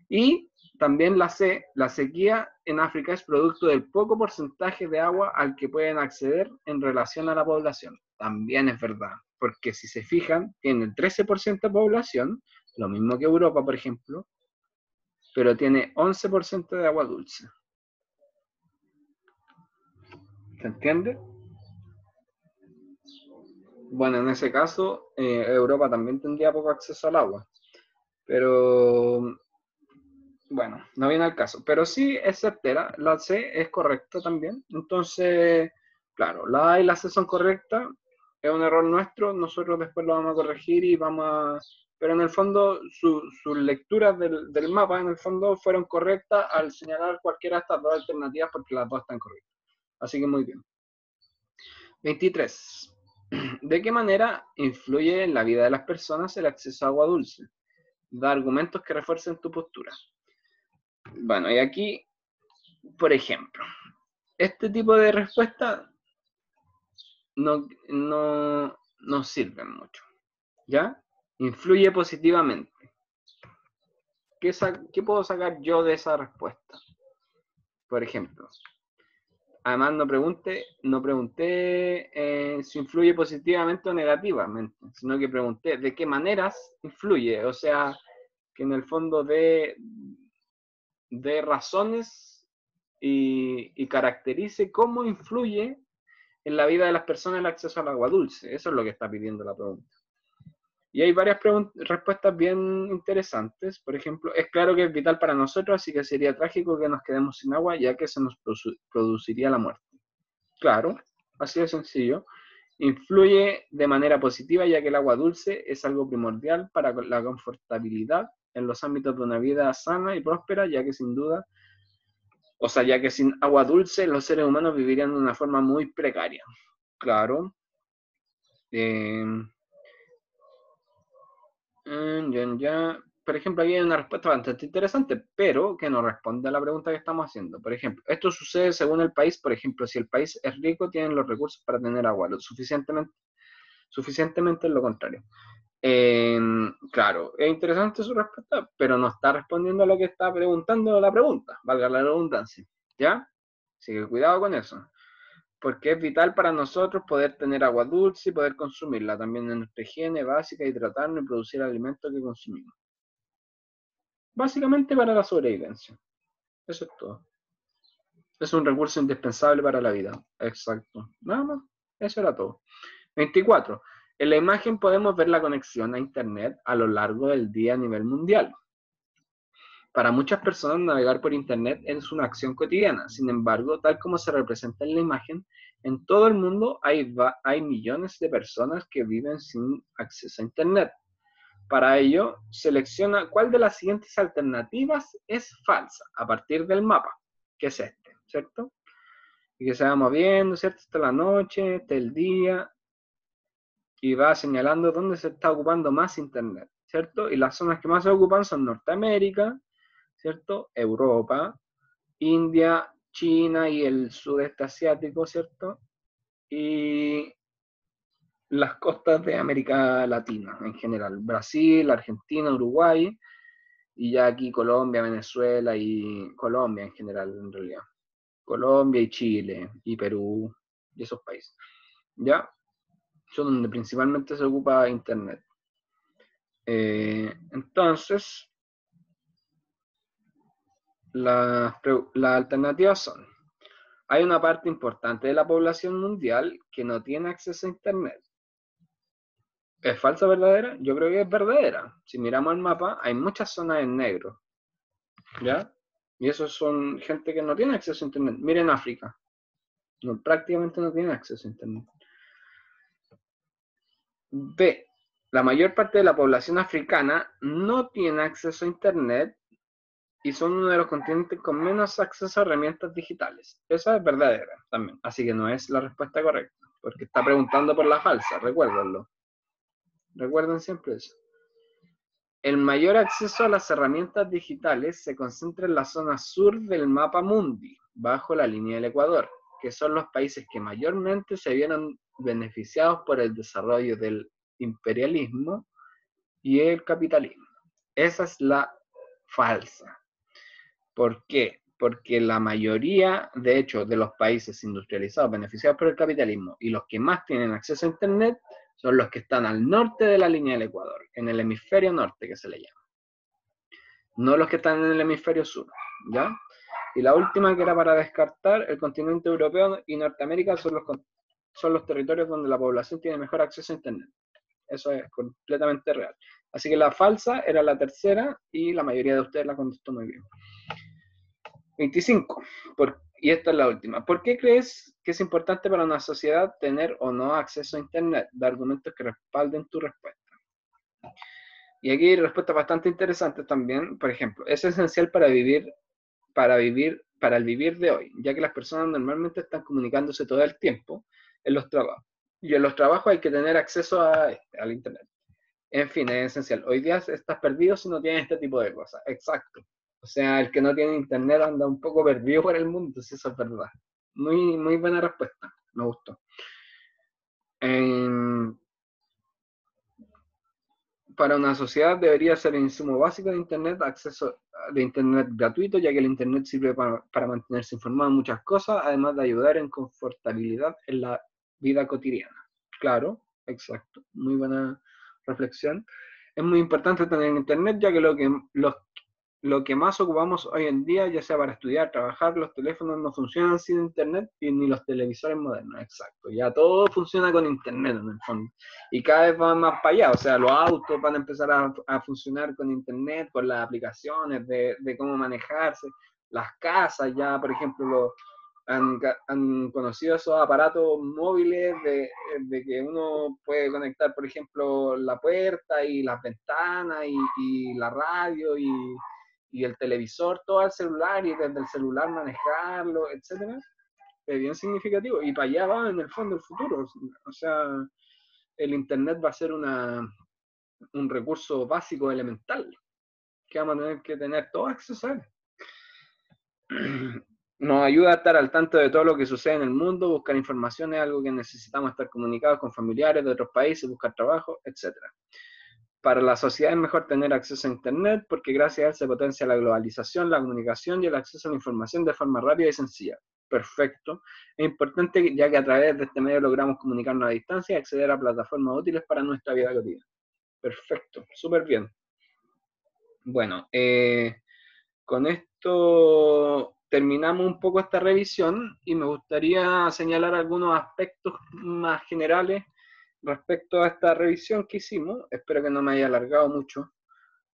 Y también la C, la sequía en África es producto del poco porcentaje de agua al que pueden acceder en relación a la población. También es verdad, porque si se fijan, tiene el 13% de población, lo mismo que Europa, por ejemplo, pero tiene 11% de agua dulce. ¿Se entiende? Bueno, en ese caso, Europa también tendría poco acceso al agua, pero bueno, no viene al caso. Pero sí es certera, la C es correcta también. Entonces, claro, la A y la C son correctas, es un error nuestro, nosotros después lo vamos a corregir y vamos a... Pero en el fondo, sus lecturas del mapa, en el fondo, fueron correctas al señalar cualquiera de estas 2 alternativas porque las 2 están correctas. Así que muy bien. 23. ¿De qué manera influye en la vida de las personas el acceso a agua dulce? Da argumentos que refuercen tu postura. Bueno, y aquí, por ejemplo, este tipo de respuestas no sirven mucho, ¿ya? Influye positivamente. ¿Qué puedo sacar yo de esa respuesta? Por ejemplo, además no pregunté si influye positivamente o negativamente, sino que pregunté de qué maneras influye, o sea, que en el fondo de razones y caracterice cómo influye en la vida de las personas el acceso al agua dulce. Eso es lo que está pidiendo la pregunta. Y hay varias respuestas bien interesantes. Por ejemplo, es claro que es vital para nosotros, así que sería trágico que nos quedemos sin agua, ya que se nos produciría la muerte. Claro, así de sencillo. Influye de manera positiva, ya que el agua dulce es algo primordial para la confortabilidad en los ámbitos de una vida sana y próspera, ya que sin duda, o sea, ya que sin agua dulce los seres humanos vivirían de una forma muy precaria. Claro. Ya. Por ejemplo, aquí hay una respuesta bastante interesante, pero que no responde a la pregunta que estamos haciendo. Por ejemplo, esto sucede según el país. Por ejemplo, si el país es rico, tienen los recursos para tener agua, suficientemente es lo contrario. Claro, es interesante su respuesta, pero no está respondiendo a lo que está preguntando la pregunta, valga la redundancia. ¿Ya? Así que cuidado con eso. Porque es vital para nosotros poder tener agua dulce y poder consumirla también en nuestra higiene básica, hidratarnos y producir alimentos que consumimos. Básicamente para la sobrevivencia. Eso es todo. Es un recurso indispensable para la vida. Exacto. Nada más. Eso era todo. 24. En la imagen podemos ver la conexión a Internet a lo largo del día a nivel mundial. Para muchas personas navegar por Internet es una acción cotidiana. Sin embargo, tal como se representa en la imagen, en todo el mundo hay millones de personas que viven sin acceso a Internet. Para ello, selecciona cuál de las siguientes alternativas es falsa a partir del mapa, que es este, ¿cierto? Y que se va moviendo, ¿cierto? Hasta la noche, hasta el día, y va señalando dónde se está ocupando más Internet, ¿cierto? Y las zonas que más se ocupan son Norteamérica, ¿cierto? Europa, India, China y el sudeste asiático, ¿cierto? Y las costas de América Latina en general, Brasil, Argentina, Uruguay, y ya aquí Colombia, Venezuela y Colombia en general, en realidad. Colombia y Chile y Perú y esos países. ¿Ya? Son donde principalmente se ocupa Internet. Entonces, las alternativas son: hay una parte importante de la población mundial que no tiene acceso a Internet. ¿Es falsa o verdadera? Yo creo que es verdadera. Si miramos el mapa, hay muchas zonas en negro, ¿ya? Y esos son gente que no tiene acceso a Internet. Miren África. No, prácticamente no tiene acceso a Internet. B. La mayor parte de la población africana no tiene acceso a Internet y son uno de los continentes con menos acceso a herramientas digitales. Esa es verdadera también, así que no es la respuesta correcta, porque está preguntando por la falsa, recuérdenlo. Recuerden siempre eso. El mayor acceso a las herramientas digitales se concentra en la zona sur del mapa mundi, bajo la línea del Ecuador, que son los países que mayormente se vieron beneficiados por el desarrollo del imperialismo y el capitalismo. Esa es la falsa. ¿Por qué? Porque la mayoría, de hecho, de los países industrializados beneficiados por el capitalismo y los que más tienen acceso a Internet son los que están al norte de la línea del Ecuador, en el hemisferio norte que se le llama. No los que están en el hemisferio sur, ¿ya? Y la última, que era para descartar, el continente europeo y Norteamérica son los territorios donde la población tiene mejor acceso a Internet. Eso es completamente real. Así que la falsa era la tercera y la mayoría de ustedes la contestó muy bien. 25. Y esta es la última. ¿Por qué crees que es importante para una sociedad tener o no acceso a Internet? Da argumentos que respalden tu respuesta. Y aquí hay respuestas bastante interesantes también. Por ejemplo, es esencial para el vivir de hoy, ya que las personas normalmente están comunicándose todo el tiempo en los trabajos. Y en los trabajos hay que tener acceso al Internet. En fin, es esencial. Hoy día estás perdido si no tienes este tipo de cosas. Exacto. O sea, el que no tiene Internet anda un poco perdido por el mundo, si eso es verdad. Muy, muy buena respuesta. Me gustó. Para una sociedad debería ser el insumo básico de Internet, acceso de Internet gratuito, ya que el Internet sirve para mantenerse informado en muchas cosas, además de ayudar en confortabilidad en la vida cotidiana. Claro, exacto. Muy buena reflexión. Es muy importante tener Internet, ya que lo que más ocupamos hoy en día, ya sea para estudiar, trabajar, los teléfonos no funcionan sin Internet y ni los televisores modernos, exacto. Ya todo funciona con Internet en el fondo. Y cada vez van más para allá, o sea, los autos van a empezar a funcionar con Internet, con las aplicaciones de cómo manejarse. Las casas ya, por ejemplo, han conocido esos aparatos móviles de que uno puede conectar, por ejemplo, la puerta y las ventanas y la radio y el televisor, todo al celular, y desde el celular manejarlo, etcétera. Es bien significativo. Y para allá va en el fondo el futuro. O sea, el Internet va a ser un recurso básico elemental que vamos a tener que tener todo acceso a él. Nos ayuda a estar al tanto de todo lo que sucede en el mundo, buscar información es algo que necesitamos, estar comunicados con familiares de otros países, buscar trabajo, etc. Para la sociedad es mejor tener acceso a Internet porque gracias a él se potencia la globalización, la comunicación y el acceso a la información de forma rápida y sencilla. Perfecto. Es importante ya que a través de este medio logramos comunicarnos a distancia y acceder a plataformas útiles para nuestra vida cotidiana. Perfecto, súper bien. Bueno, con esto terminamos un poco esta revisión y me gustaría señalar algunos aspectos más generales respecto a esta revisión que hicimos. Espero que no me haya alargado mucho.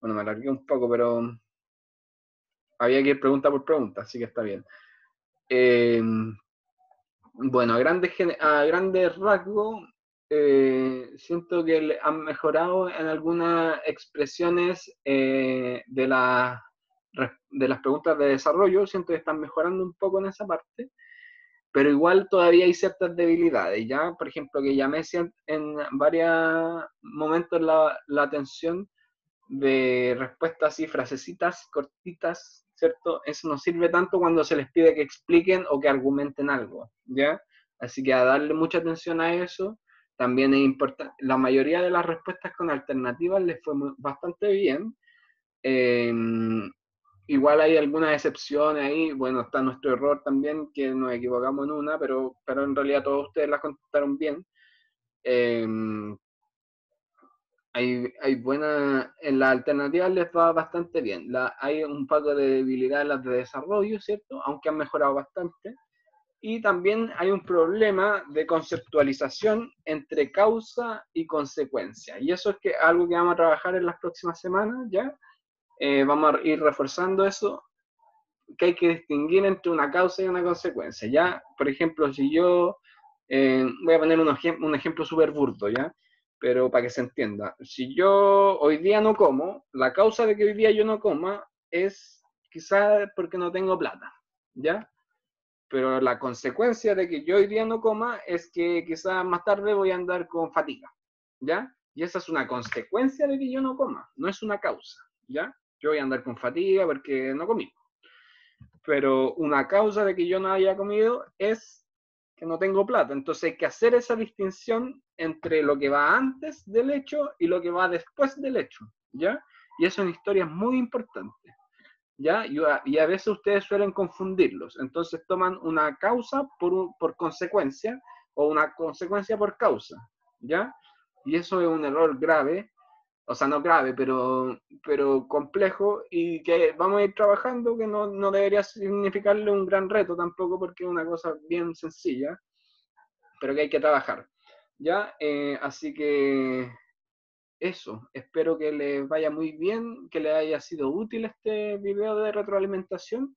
Bueno, me alargué un poco, pero había que ir pregunta por pregunta, así que está bien. Bueno, a grandes rasgos, siento que han mejorado en algunas expresiones de las preguntas de desarrollo, siento que están mejorando un poco en esa parte, pero igual todavía hay ciertas debilidades, ¿ya? Por ejemplo, que llamé en varios momentos la atención de respuestas así, frasecitas cortitas, ¿cierto? Eso no sirve tanto cuando se les pide que expliquen o que argumenten algo, ¿ya? Así que a darle mucha atención a eso. También es importante, la mayoría de las respuestas con alternativas les fue bastante bien. Igual hay algunas excepciones ahí, bueno, está nuestro error también, que nos equivocamos en una, pero en realidad todos ustedes las contestaron bien. Hay buena, en las alternativas les va bastante bien. Hay un poco de debilidad en las de desarrollo, ¿cierto? Aunque han mejorado bastante. Y también hay un problema de conceptualización entre causa y consecuencia. Y eso es algo que vamos a trabajar en las próximas semanas, ¿ya? Vamos a ir reforzando eso, que hay que distinguir entre una causa y una consecuencia, ¿ya? Por ejemplo, si yo, voy a poner un ejemplo súper burdo, ¿ya? Pero para que se entienda, si yo hoy día no como, la causa de que hoy día yo no coma es quizás porque no tengo plata, ¿ya? Pero la consecuencia de que yo hoy día no coma es que quizás más tarde voy a andar con fatiga, ¿ya? Y esa es una consecuencia de que yo no coma, no es una causa, ¿ya? Yo voy a andar con fatiga porque no comí. Pero una causa de que yo no haya comido es que no tengo plata. Entonces hay que hacer esa distinción entre lo que va antes del hecho y lo que va después del hecho, ¿ya? Y eso en historia es muy importante, ¿ya? Y a veces ustedes suelen confundirlos. Entonces toman una causa por consecuencia o una consecuencia por causa, ¿ya? Y eso es un error grave, o sea, no grave, pero complejo y que vamos a ir trabajando, que no debería significarle un gran reto tampoco porque es una cosa bien sencilla, pero que hay que trabajar, ¿ya? Así que eso, espero que les vaya muy bien, que les haya sido útil este video de retroalimentación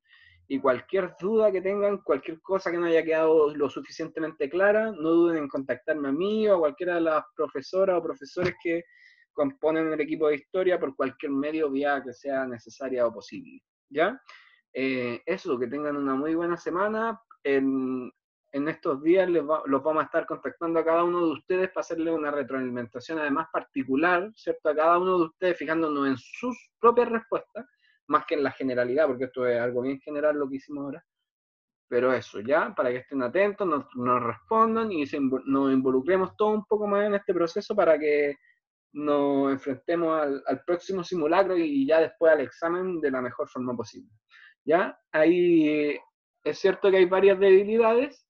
y cualquier duda que tengan, cualquier cosa que no haya quedado lo suficientemente clara, no duden en contactarme a mí o a cualquiera de las profesoras o profesores que componen el equipo de historia por cualquier medio vía que sea necesaria o posible, ¿ya? Eso, que tengan una muy buena semana. En estos días los vamos a estar contactando a cada uno de ustedes para hacerle una retroalimentación además particular, ¿cierto? A cada uno de ustedes fijándonos en sus propias respuestas, más que en la generalidad, porque esto es algo bien general lo que hicimos ahora. Pero eso, ya, para que estén atentos, nos respondan y nos involucremos todo un poco más en este proceso para que nos enfrentemos al próximo simulacro y ya después al examen de la mejor forma posible. ¿Ya? Ahí es cierto que hay varias debilidades,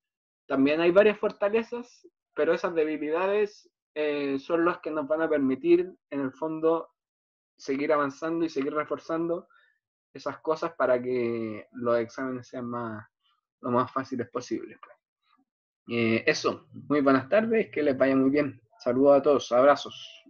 también hay varias fortalezas, pero esas debilidades son las que nos van a permitir, en el fondo, seguir avanzando y seguir reforzando esas cosas para que los exámenes sean lo más fáciles posibles. Eso, muy buenas tardes, que les vaya muy bien. Saludos a todos, abrazos.